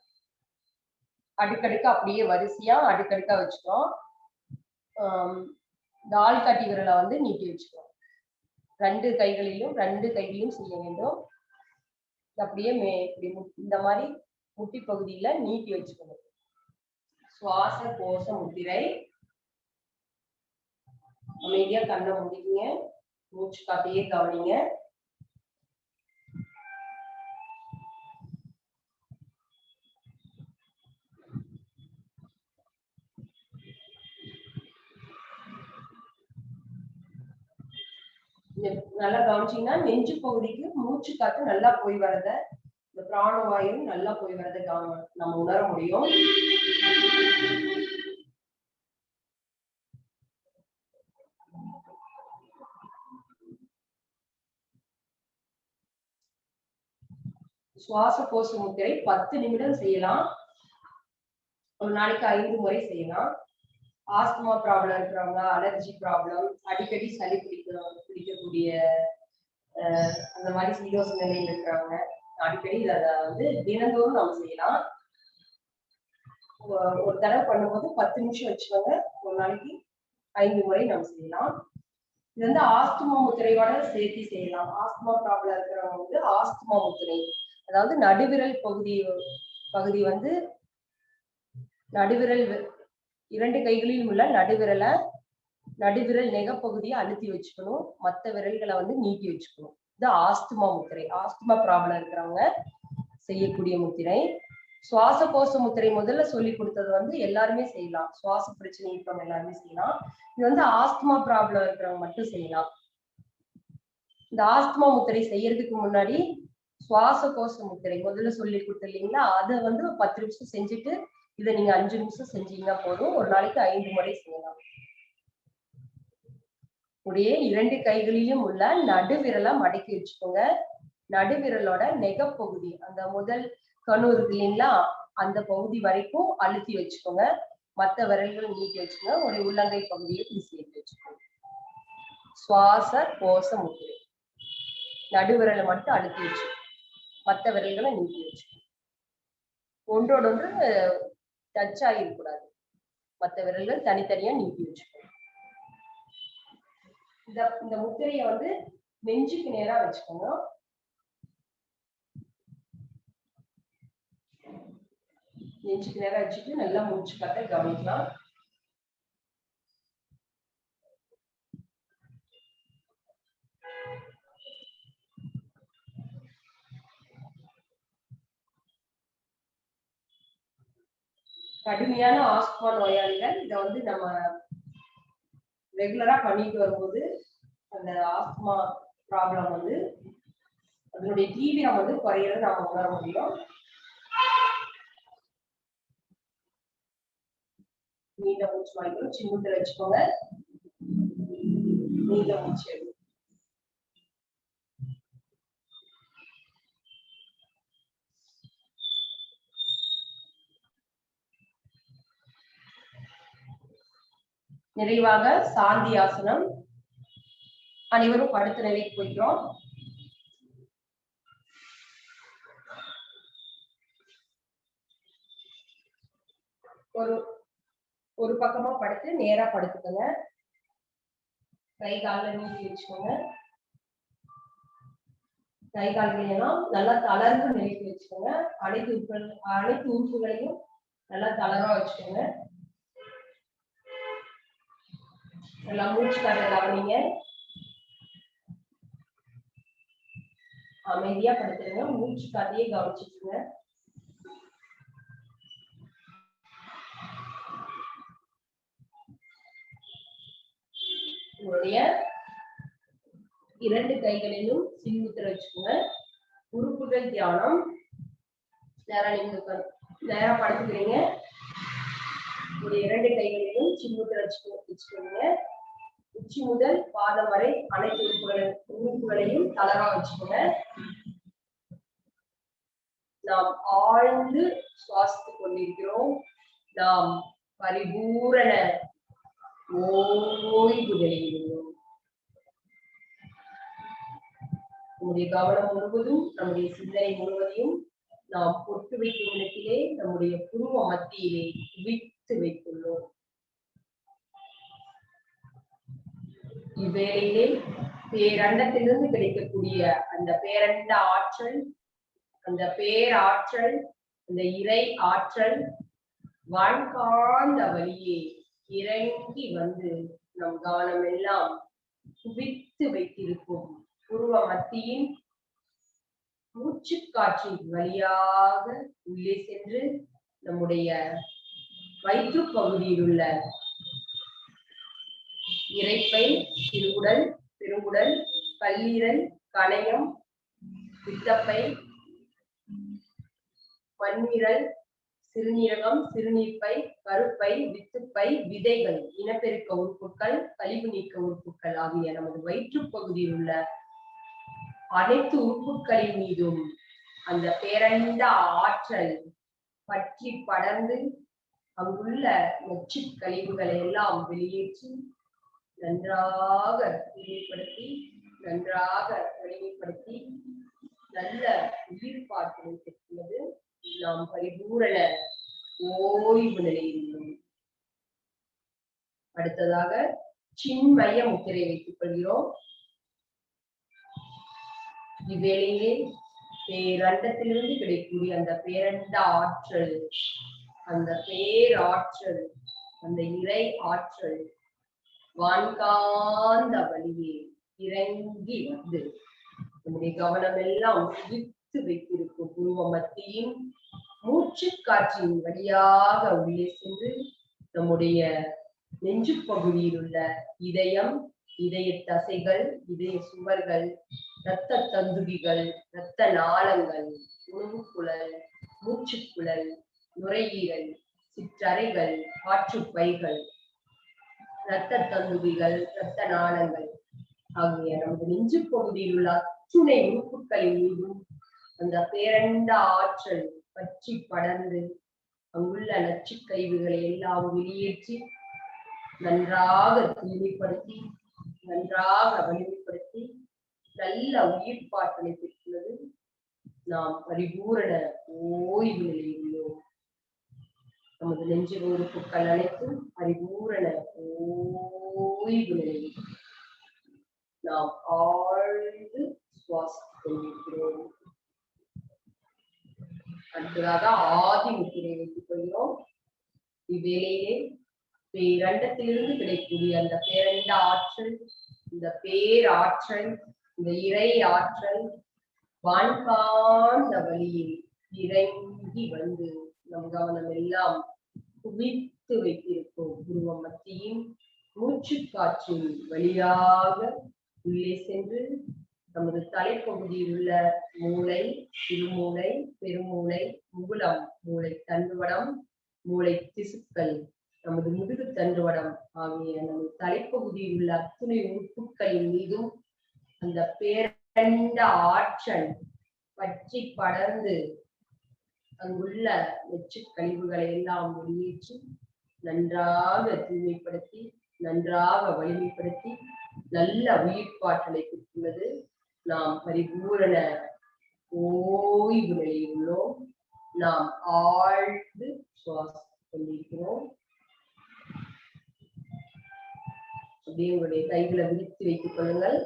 அடுக்கடுக்கா அப்படியே வரிசையா அடுக்கடுக்கா வச்சுக்கோம். ஆள்காட்டி விரலை வந்து நீட்டி வச்சுக்கோம். 2 கைகளிலும் செய்ய வேண்டும். அப்படியே இந்த மாதிரி முட்டி பகுதியில நீட்டி வச்சுக்கணும். சுவாச கோஷ முத்திரை. அமைதியா கண்ணை மூடிக்கங்க. மூச்சு காத்தையே கவனிங்க. நல்லா கவனிச்சீங்கன்னா நெஞ்சு பகுதிக்கு மூச்சு காத்து நல்லா போய் வரத, இந்த பிராணவாயு நல்லா போய் வரத நம்ம உணர முடியும். சுவாச கோஷ முத்திரை 10 நிமிடம் செய்யலாம். ஒரு நாளைக்கு 5 முறை செய்யலாம். ஆஸ்துமா ப்ராப்ளம் இருக்கிறவங்க, அலர்ஜி ப்ராப்ளம், அடிக்கடி சளி பிடிக்கக்கூடிய அந்த மாதிரி சீரோச நிலையில் இருக்கிறவங்க அடிக்கடி இதை வந்து தினந்தோறும் நம்ம செய்யலாம். ஒரு தடவை பண்ணும்போது 10 நிமிஷம் வச்சுக்கோங்க. ஒரு நாளைக்கு 5 முறை நம்ம செய்யலாம். இது வந்து ஆஸ்துமா முத்திரையோட சேர்த்து செய்யலாம். ஆஸ்துமா ப்ராப்ளம் இருக்கிறவங்க வந்து ஆஸ்துமா முத்திரை, அதாவது நடுவிரல் பகுதி வந்து நடுவிரல் 2 கைகளிலும் உள்ள நடுவிரல் நெகப்பகுதியை அழுத்தி வச்சுக்கணும். மற்ற விரல்களை வந்து நீட்டி வச்சுக்கணும். இது ஆஸ்துமா முத்திரை. ஆஸ்துமா ப்ராப்ளம் இருக்கிறவங்க செய்யக்கூடிய முத்திரை. சுவாச கோஷ முத்திரை முதல்ல சொல்லி கொடுத்தது வந்து எல்லாருமே செய்யலாம். சுவாச பிரச்சனை இருக்கிறவங்க எல்லாருமே செய்யலாம். இது வந்து ஆஸ்துமா ப்ராப்ளம் இருக்கிறவங்க மட்டும் செய்யலாம். இந்த ஆஸ்துமா முத்திரை செய்யறதுக்கு முன்னாடி சுவாச கோஷ முத்திரை முதல்ல சொல்லி கொடுத்த இல்லைங்களா, அதை வந்து 10 நிமிஷம் செஞ்சுட்டு இதை நீங்க 5 நிமிஷம் செஞ்சீங்கன்னா போதும். ஒரு நாளைக்கு 5 முறை செய்யலாம். உடைய 2 கைகளிலும் உள்ள நடுவிரலை மடக்கி வச்சுக்கோங்க. நடுவிரலோட நெகப்பகுதி, அந்த முதல் கணு இருக்கு இல்லைங்களா, அந்த பகுதி வரைக்கும் அழுத்தி வச்சுக்கோங்க. மற்ற விரல்கள் நீட்டி வச்சுக்கோங்க. ஒரு உள்ளங்கை பகுதியை இப்படி சேர்த்து வச்சுக்கோங்க. சுவாச கோஷ முத்திரை. நடுவிரலை மட்டும் அழுத்தி வச்சு மற்ற விரல்களை நீட்டி வச்சுக்கோங்க. ஒன்றோடு ஒன்று டச் ஆகிடக்கூடாது. மற்ற விரல்கள் தனித்தனியா நீட்டி வச்சுக்கோங்க. இந்த முத்திரையை வந்து நெஞ்சுக்கு நேரா வச்சுக்கோங்க. நெஞ்சுக்கு நேரா வச்சுட்டு நல்லா மூச்சு காத்த கவனிக்கலாம். கடுமையான ஆஸ்துமா நோயாளிகள் இதை வந்து நம்ம ரெகுலரா பண்ணிட்டு வரும்போது அந்த ஆஸ்துமா ப்ராப்ளம் வந்து அதனுடைய தீவிரம் வந்து குறையிறது நாம உணர முடியும். நீண்ட மூச்சு வாங்கிக்கணும், சின்ன வச்சுக்கோங்க, நீண்ட மூச்சு. நிறைவாக சாந்தி ஆசனம். அனைவரும் படுத்த நிலைக்கு போய்க்கிறோம். ஒரு பக்கமா படுத்து நேரா படுத்துக்கோங்க. கை கால நீட்டி வச்சுக்கோங்க. கை கால்களையெல்லாம் நல்லா தளர்ந்து நிலைக்கு வச்சுக்கோங்க. அனைத்து உறுப்புகளையும் நல்லா தளர்வா வச்சுக்கோங்க. நல்லா மூச்சு காற்றை கவனிங்க. அமைதியா படுத்துருங்க. மூச்சு காத்தையே கவனிச்சுட்டுங்க. உங்களுடைய 2 கைகளிலும் சின்முத்திரை வச்சுக்கோங்க. உறுப்புகள் தியானம். நேரா படுத்துக்கிறீங்க. உங்களுடைய 2 கைகளிலும் சின்முத்திரை வச்சுக்கோங்க. உச்சி முதல் பாதம் வரை அனைத்து உறுப்புகளையும் தளரா வச்சுக்கோங்க. நாம் ஆழ்ந்து சுவாசித்துக் கொண்டிருக்கிறோம். நாம் பரிபூரண ஓய்வு நிலையிலும் நம்முடைய கவனம் முழுவதும், நம்முடைய சிந்தனை முழுவதையும் நாம் பொட்டு வைக்கும் இடத்திலே நம்முடைய புருவ மத்தியிலே குவித்து வைத்துள்ளோம். இவ்வேளையிலே பேரண்டத்திலிருந்து கிடைக்கக்கூடிய அந்த பேரண்ட ஆற்றல், அந்த பேராற்றல், அந்த இறை ஆற்றல் வான்காந்த வழியே இறங்கி வந்து நம் கவனம் எல்லாம் குவித்து வைத்திருக்கும் புருவ மத்தியின் மூச்சு காற்றின் வழியாக உள்ளே சென்று நம்முடைய வயிற்று பகுதியில் உள்ள இரைப்பை, சிறுகுடல், பெருங்குடல், கல்லீரல், கணையம், பித்தப்பை, மண்ணீரல், சிறுநீரகம், சிறுநீர்ப்பை, கருப்பை, வித்துப்பை, விதைகள், இனப்பெருக்க உறுப்புகள், கழிவு நீக்க உறுப்புகள் ஆகிய நமது வயிற்று பகுதியில் உள்ள அனைத்து உறுப்புகளின் மீதும் அந்த பேரண்ட ஆற்றல் பற்றி படர்ந்து அங்குள்ள நச்சு கழிவுகளை எல்லாம் வெளியேற்றி நன்றாக தூய்மைப்படுத்தி, நன்றாக வலிமைப்படுத்தி நல்ல உயிர்ப்பாற்றலை பெற்றுள்ளது. நாம் பரிபூரண ஓய்வு நிலையில். அடுத்ததாக சின்மய முத்திரை வைத்துக் கொள்கிறோம். இவ்வேளையிலே பேரண்டத்திலிருந்து கிடைக்கக்கூடிய அந்த பேரண்ட ஆற்றல், அந்த பேராற்றல், அந்த இறை ஆற்றல் வான்காந்த வழியே இறங்கி வந்து நம்முடைய கவனம் எல்லாம் குவித்து வைத்திருக்கும் புருவ மத்தியின் மூச்சு காற்றின் வழியாக உள்ளே சென்று நம்முடைய நெஞ்சு பகுதியில் உள்ள இதயம், இதய தசைகள், இதய சுவர்கள், இரத்த தந்துகிகள், இரத்த நாளங்கள், உணவுக்குழல், மூச்சுக்குழல், நுரையீரல், சிற்றறைகள், காற்றுப்பைகள், இரத்த தந்துகிகள், இரத்த நாளங்கள் ஆகிய நமது நெஞ்சு பகுதியில் உள்ள அத்துணை உறுப்புகளின் மீதும் அந்த பேரண்ட ஆற்றல் பற்றி படர்ந்து அங்குள்ள நச்சு கழிவுகளை எல்லாம் வெளியேற்றி நன்றாக தூய்மைப்படுத்தி, நன்றாக வலிமைப்படுத்தி நல்ல உயிர்ப்பாற்றலை பெற்றுள்ளது. நாம் பரிபூரண ஓய்வு நிலையில் உள்ளோம். நமது நெஞ்சு உறுப்புகள் அனைத்தும் பரிபூரண ஓய்வு நிலையில் நாம் ஆழ்ந்து சுவாசித்துக் கொண்டிருக்கிறோம். அடுத்ததாக ஆதி முத்திரை வைத்துக் கொள்கிறோம். இவ்வேளையிலே பேரண்டத்திலிருந்து கிடைக்கக்கூடிய அந்த பேரண்ட ஆற்றல், இந்த பேராற்றல், இந்த இறை ஆற்றல் வான்காந்த வழியில் இறங்கி வந்து நம் கவனம் எல்லாம் குவித்து வைத்திருக்கும் புருவ மத்தியின் மூச்சு காற்றின் வழியாக உள்ளே சென்று நமது தலைப்பகுதியில் உள்ள மூளை, சிறுமூளை, பெருமூளை, முகுளம், மூளை தண்டுவடம், மூளை திசுக்கள், நமது முதுகு தண்டுவடம் ஆகிய நமது தலைப்பகுதியில் உள்ள அத்துணை உறுப்புகளின் மீதும் அந்த பேரண்ட ஆற்றல் பற்றி படர்ந்து அங்குள்ள நச்சு கழிவுகளை எல்லாம் வெளியேற்றி நன்றாக தூய்மைப்படுத்தி நன்றாக வலிமைப்படுத்தி நல்ல உயிர்ப்பாற்றலை பெற்றுள்ளது. நாம் பரிபூரண ஓய்வு நிலையில் உள்ளோம். நாம் ஆழ்ந்து சுவாசித்துக் கொண்டிருக்கிறோம். அப்படியே உங்களுடைய கைகளை விரித்து வைத்துக் கொள்ளுங்கள்.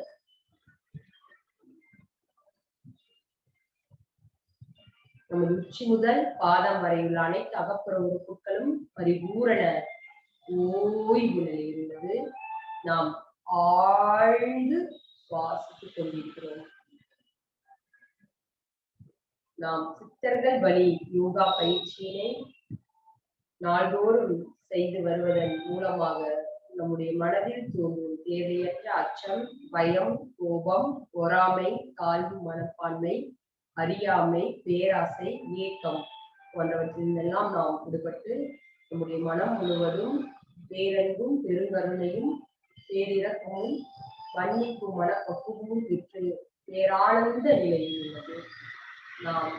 நமது உச்சி முதல் பாதம் வரையுள்ள அனைத்து அகப்புற உறுப்புகளும் பரிபூரண ஓய்வு நிலையில் உள்ளது. நாம் ஆழ்ந்து சுவாசித்துக் கொண்டிருக்கிறோம். நாம் சித்தர்கள் வழி யோகா பயிற்சியினை நாள்தோறும் செய்து வருவதன் மூலமாக நம்முடைய மனதில் தோன்றும் தேவையற்ற அச்சம், பயம், கோபம், பொறாமை, தாழ்வு மனப்பான்மை, அறியாமை, பேராசை, ஏக்கம் போன்றவற்றிலெல்லாம் நாம் விடுபட்டு நம்முடைய மனம் முழுவதும் பேரன்பும் பெருங்கருணையும் பேரிரக்கமும் மன்னிக்கும் மனப்பக்குவமும் பெற்று பேரானந்த நிலையில் உள்ளது. நாம்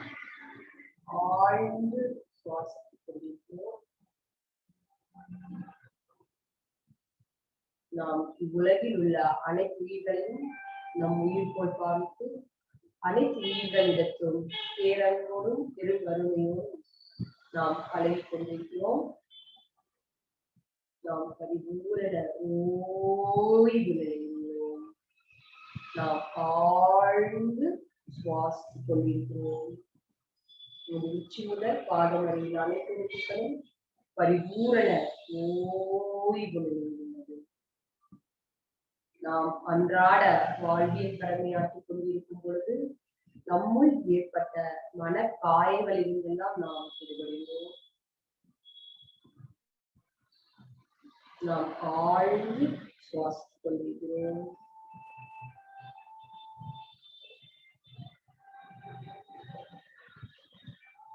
ஆழ்ந்து சுவாசித்துக் கொண்டிருக்கிறோம். நாம் இவ்வுலகில் உள்ள அனைத்து உயிர்களையும் நம் உயிர் போல் பாவித்து அனைத்து உயிர்களிடத்தும் பேரன்போடும் பெருங்கருணையோடும் நாம் பழகிக் கொண்டிருக்கிறோம். நாம் பரிபூரண ஓய்வு நிலையில் உள்ளோம். நாம் ஆழ்ந்து சுவாசித்துக் கொண்டிருக்கிறோம். உச்சி முதல் பாதம் வரையில் அனைத்து உறுப்புகளும் பரிபூரண ஓய்வு நிலையில் உள்ளது. நாம் அன்றாட வாழ்வியல் கடமையாற்றிக் கொண்டிருக்கும் பொழுது நம்முள் ஏற்பட்ட மன காயங்களிலிருந்தெல்லாம் நாம் விடுபடுகிறோம். நாம் ஆழ்ந்து சுவாசித்துக் கொண்டிருக்கிறோம்.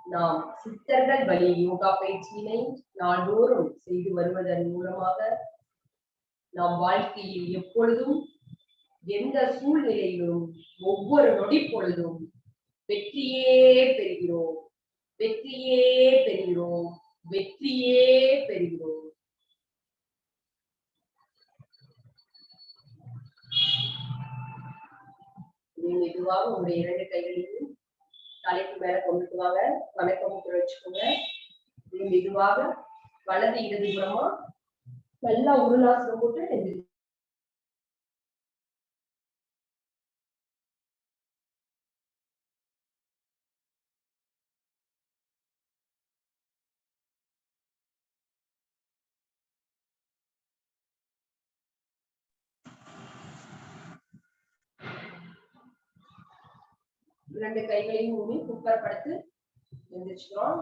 நாம் சித்தர்கள் வழி யோகா பயிற்சியினை நாள்தோறும் செய்து வருவதன் மூலமாக நாம் வாழ்க்கையில் எப்பொழுதும் எந்த சூழ்நிலையிலும் ஒவ்வொரு நொடி பொழுதும் வெற்றியே பெறுகிறோம், வெற்றியே பெறுகிறோம், வெற்றியே பெறுகிறோம். மெதுவாக உங்களுடைய இரண்டு கைகளையும் தலைக்கு மேல கொண்டுட்டு வாங்க. வணக்கம் வச்சுக்கோங்க. மெதுவாக வலது இடது புறமா நல்லா உருளாசனம் போட்டு இரண்டு கைகளையும் ஊனி குப்பரப்படுத்து எந்திரிச்சுக்கிறோம்.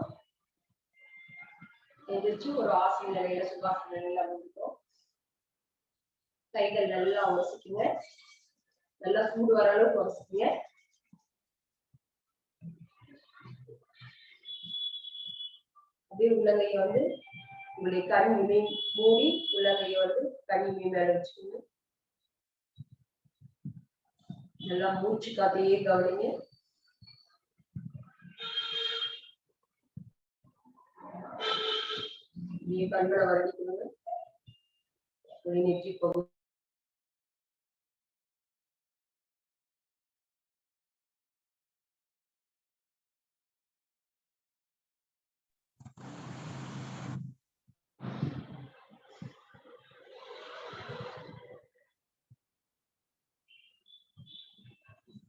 எந்திரிச்சு ஒரு ஆசன நிலையில சுகாசன நிலையில வந்துட்டோம். கைகள் நல்லா உரசிக்குங்க. நல்லா சூடு வர அளவுக்கு உரசிக்குங்க. அப்படியே உள்ளங்கையை வந்து உங்களுடைய கண் இமை மூடி உள்ளங்கையை வந்து கண் இமை மேல வச்சுக்கோங்க. நல்லா மூச்சு காத்தையே கவனிங்க. கண்களை வருடிக்கணுங்க. நெற்றி பகுதி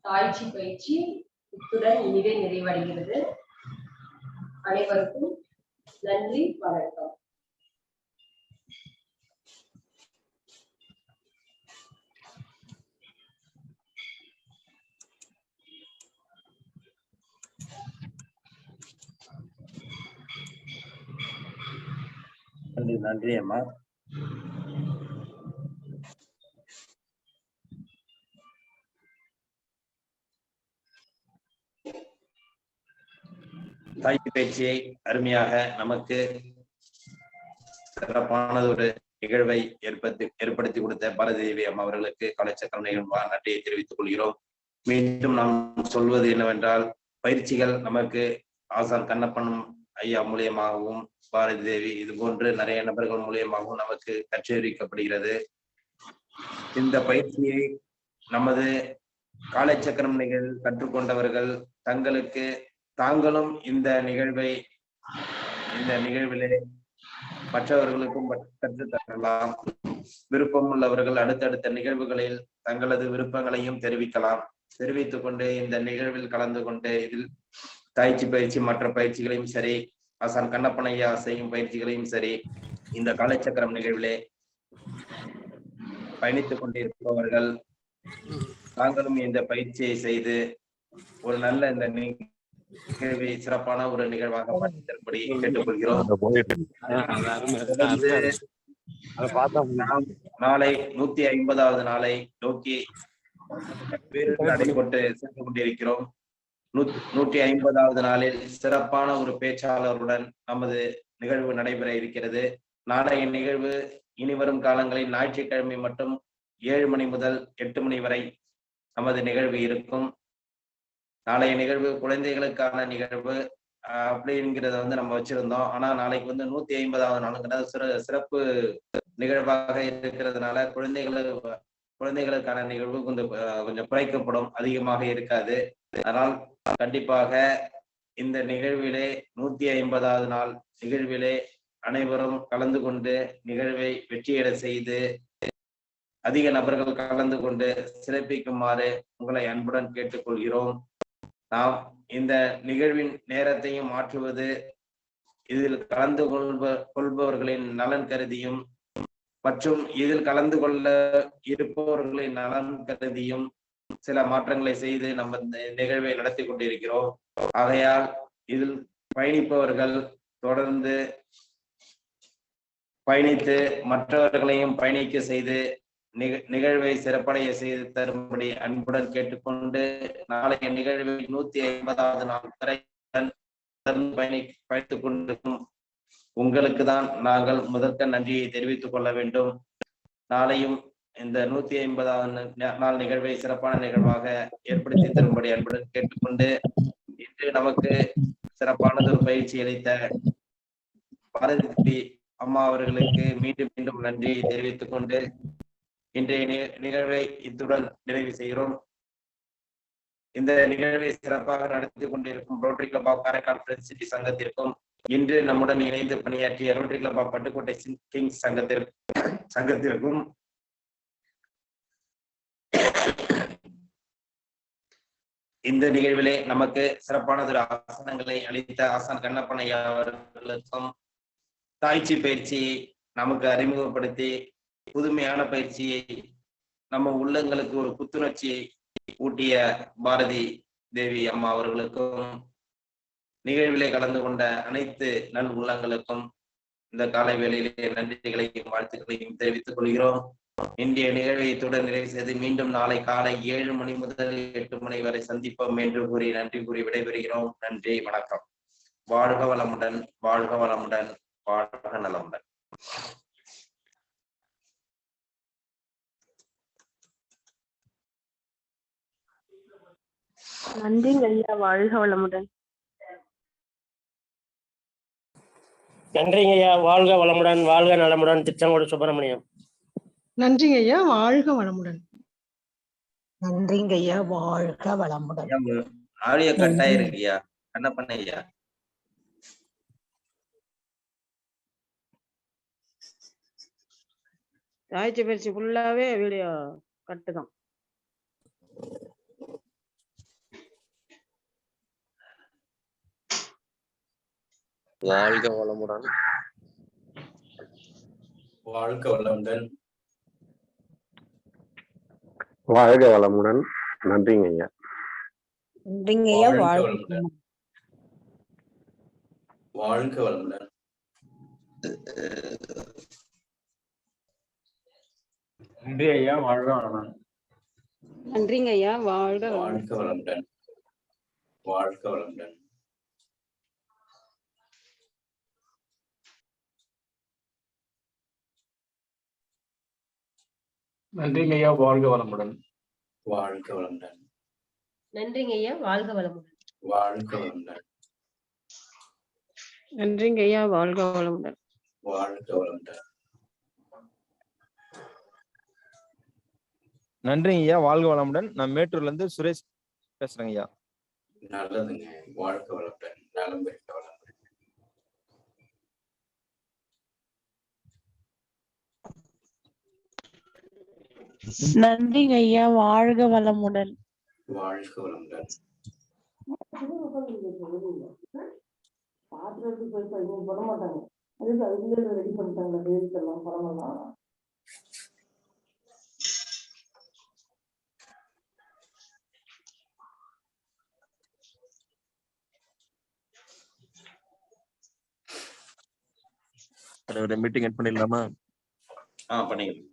தாய்ச்சி பயிற்சி இத்துடன் இனிதே நிறைவடைகிறது. அனைவருக்கும் நன்றி, வணக்கம். நன்றி அம்மா. தாய்க்கு பயிற்சியை அருமையாக நமக்கு சிறப்பானது ஒரு நிகழ்வை ஏற்படுத்தி கொடுத்த பாரதிதேவி அம்மா அவர்களுக்கு காலைச்சக்கரம் நிகழ்வா நன்றியை தெரிவித்துக் கொள்கிறோம். மீண்டும் நாம் சொல்வது என்னவென்றால், பயிற்சிகள் நமக்கு ஆசான் கண்ணப்பன் ஐயா மூலியமாகவும் பாரதி தேவி இது போன்று நிறைய நபர்கள் மூலியமாகவும் நமக்கு கற்றறிவிக்கப்படுகிறது. இந்த பயிற்சியை நமது காலைச்சக்கரம் நிகழ்வு கற்றுக்கொண்டவர்கள் தாங்களும் இந்த நிகழ்விலே மற்றவர்களுக்கும் கற்றுத்தரலாம். விருப்பம் உள்ளவர்கள் அடுத்தடுத்த நிகழ்வுகளில் தங்களது விருப்பங்களையும் தெரிவித்துக் கொண்டு இந்த நிகழ்வில் கலந்து கொண்டு இதில் தாய்ச்சி பயிற்சி மற்ற பயிற்சிகளையும் சரி, ஆசான் கண்ணப்பன் ஐயா செய்யும் பயிற்சிகளையும் சரி, இந்த காலைச்சக்கரம் நிகழ்விலே பயணித்துக் கொண்டிருப்பவர்கள் தாங்களும் இந்த பயிற்சியை செய்து ஒரு நல்ல இந்த நிகழ்வை சிறப்பான ஒரு நிகழ்வாக மாற்றித்தரும்படி கேட்டுக்கொள்கிறோம். நாளை 150வது நாளை நோக்கி நடைபெற்று சென்று கொண்டிருக்கிறோம். 150வது நாளில் சிறப்பான ஒரு பேச்சாளருடன் நமது நிகழ்வு நடைபெற இருக்கிறது. நாளைய நிகழ்வு இனிவரும் காலங்களில் ஞாயிற்றுக்கிழமை மட்டும் 7 மணி முதல் 8 மணி வரை நமது நிகழ்வு இருக்கும். நாளைய நிகழ்வு குழந்தைகளுக்கான நிகழ்வு அப்படிங்கிறத நம்ம வச்சிருந்தோம். ஆனா நாளைக்கு 150வது நாளுங்கிறது சிறப்பு நிகழ்வாக இருக்கிறதுனால குழந்தைகளுக்கான நிகழ்வு கொஞ்சம் குறைக்கப்படும், அதிகமாக இருக்காது. அதனால் கண்டிப்பாக இந்த நிகழ்விலே 150வது நாள் நிகழ்விலே அனைவரும் கலந்து கொண்டு நிகழ்வை வெற்றியடை செய்து அதிக நபர்கள் கலந்து கொண்டு சிறப்பிக்குமாறு உங்களை அன்புடன் கேட்டுக்கொள்கிறோம். நாம் இந்த நிகழ்வின் நேரத்தையும் மாற்றுவது இதில் கலந்து கொள்பவர்களின் நலன் கருதியும் மற்றும் இதில் கலந்து கொள்ள இருப்பவர்களின் நலன் கருதியும் சில மாற்றங்களை செய்து நம்ம நிகழ்வை நடத்தி கொண்டிருக்கிறோம். ஆகையால் இதில் பயணிப்பவர்கள் தொடர்ந்து பயணித்து மற்றவர்களையும் பயணிக்க செய்து நிகழ்வை சிறப்படைய செய்து தரும்படி அன்புடன் கேட்டுக்கொண்டு நாளைய நிகழ்வை 150வது நாள் வரை பயணித்துக் கொண்டிருக்கும் உங்களுக்கு தான் நாங்கள் முதற்க நன்றியை தெரிவித்துக் கொள்ள வேண்டும். நாளையும் இந்த 150வது நாள் நிகழ்வை சிறப்பான நிகழ்வாக ஏற்படுத்தி தரும்படி அன்புடன் கேட்டுக்கொண்டு இன்று நமக்கு சிறப்பானதொரு பயிற்சி அளித்த பாரதி அம்மா அவர்களுக்கு மீண்டும் மீண்டும் நன்றியை தெரிவித்துக் கொண்டு இன்றைய நிகழ்வை இத்துடன் நிறைவு செய்கிறோம். இந்த நிகழ்வை சிறப்பாக நடத்தி கொண்டிருக்கும் rotary club of Karaikal friends city சங்கத்திற்கும் இன்று நம்முடன் இணைந்து பணியாற்றிய rotary club of Pattukkottai kings சங்கத்திற்கும் இந்த நிகழ்விலே நமக்கு சிறப்பானதொரு ஆசனங்களை அளித்த ஆசான் கண்ணப்பன் ஐயா அவர்களுக்கும் தாய்ச்சி பயிற்சியை நமக்கு அறிமுகப்படுத்தி புதுமையான பயிற்சியை நம்ம உள்ளங்களுக்கு ஒரு புத்துணர்ச்சியை ஊட்டிய பாரதி தேவி அம்மா அவர்களுக்கும் நிகழ்விலே கலந்து கொண்ட அனைத்து நல் உள்ளங்களுக்கும் இந்த காலை வேளையிலே நன்றிகளையும் வாழ்த்துக்களையும் தெரிவித்துக் கொள்கிறோம். இன்றைய நிகழ்வை இத்துடன் நிறைவு செய்து மீண்டும் நாளை காலை 7 மணி முதல் 8 மணி வரை சந்திப்போம் என்று கூறி நன்றி கூறி விடைபெறுகிறோம். நன்றி, வணக்கம். வாழ்க வளமுடன், வாழ்க வளமுடன், வாழ்க நலமுடன். நன்றிங்க ஐயா, வாழ்க வளமுடன். நன்றிங்க ஐயா, வாழ்க வளமுடன், வாழ்க நலமுடன். திருச்செங்கோடு சுப்பிரமணியம். நன்றிங்க ஐயா, வாழ்க வளமுடன். நன்றிங்க ஐயா, வாழ்க வளமுடன். ஆடியோ கட் ஆயிருக்கு ஐயா, என்ன பண்ண ஐயா? தாய்ச்சி பயிற்சி ஃபுல்லாவே வீடியோ கட்டு தான். வாழ்க வளமுடன். வாழ்க வளமுடன். வாழ்க வளமுடன். நன்றிங்க ஐயா. நன்றிங்க ஐயா, வாழ்க வாழ்க வளமுடன். நன்றி ஐயா, வாழ்க வளமுடன். நன்றிங்க ஐயா, வாழ்க வளமுடன். வாழ்க வளமுடன். நன்றிங்க ஐயா, வாழ்க வளமுடன். வாழ்க வளமுடன். நன்றிங்க ஐயா, வாழ்க வளமுடன். வாழ்க வளமுடன். நன்றிங்க ஐயா, வாழ்க வளமுடன். வாழ்க வளமுடன். நன்றிங்க ஐயா, வாழ்க வளமுடன். நான் மேட்டூர்ல இருந்து சுரேஷ் பேசுறேங்க ஐயா. நல்லதுங்க. வாழ்க வளமுடன். நலம் பெற்ற வளமுடன். நன்றிங்க ஐயா, வாழ்க வளமுடன். வாழ்க வளமுடன். மீட்டிங் எட் பண்ணிடலாமா? பண்ணிக்கலாம்.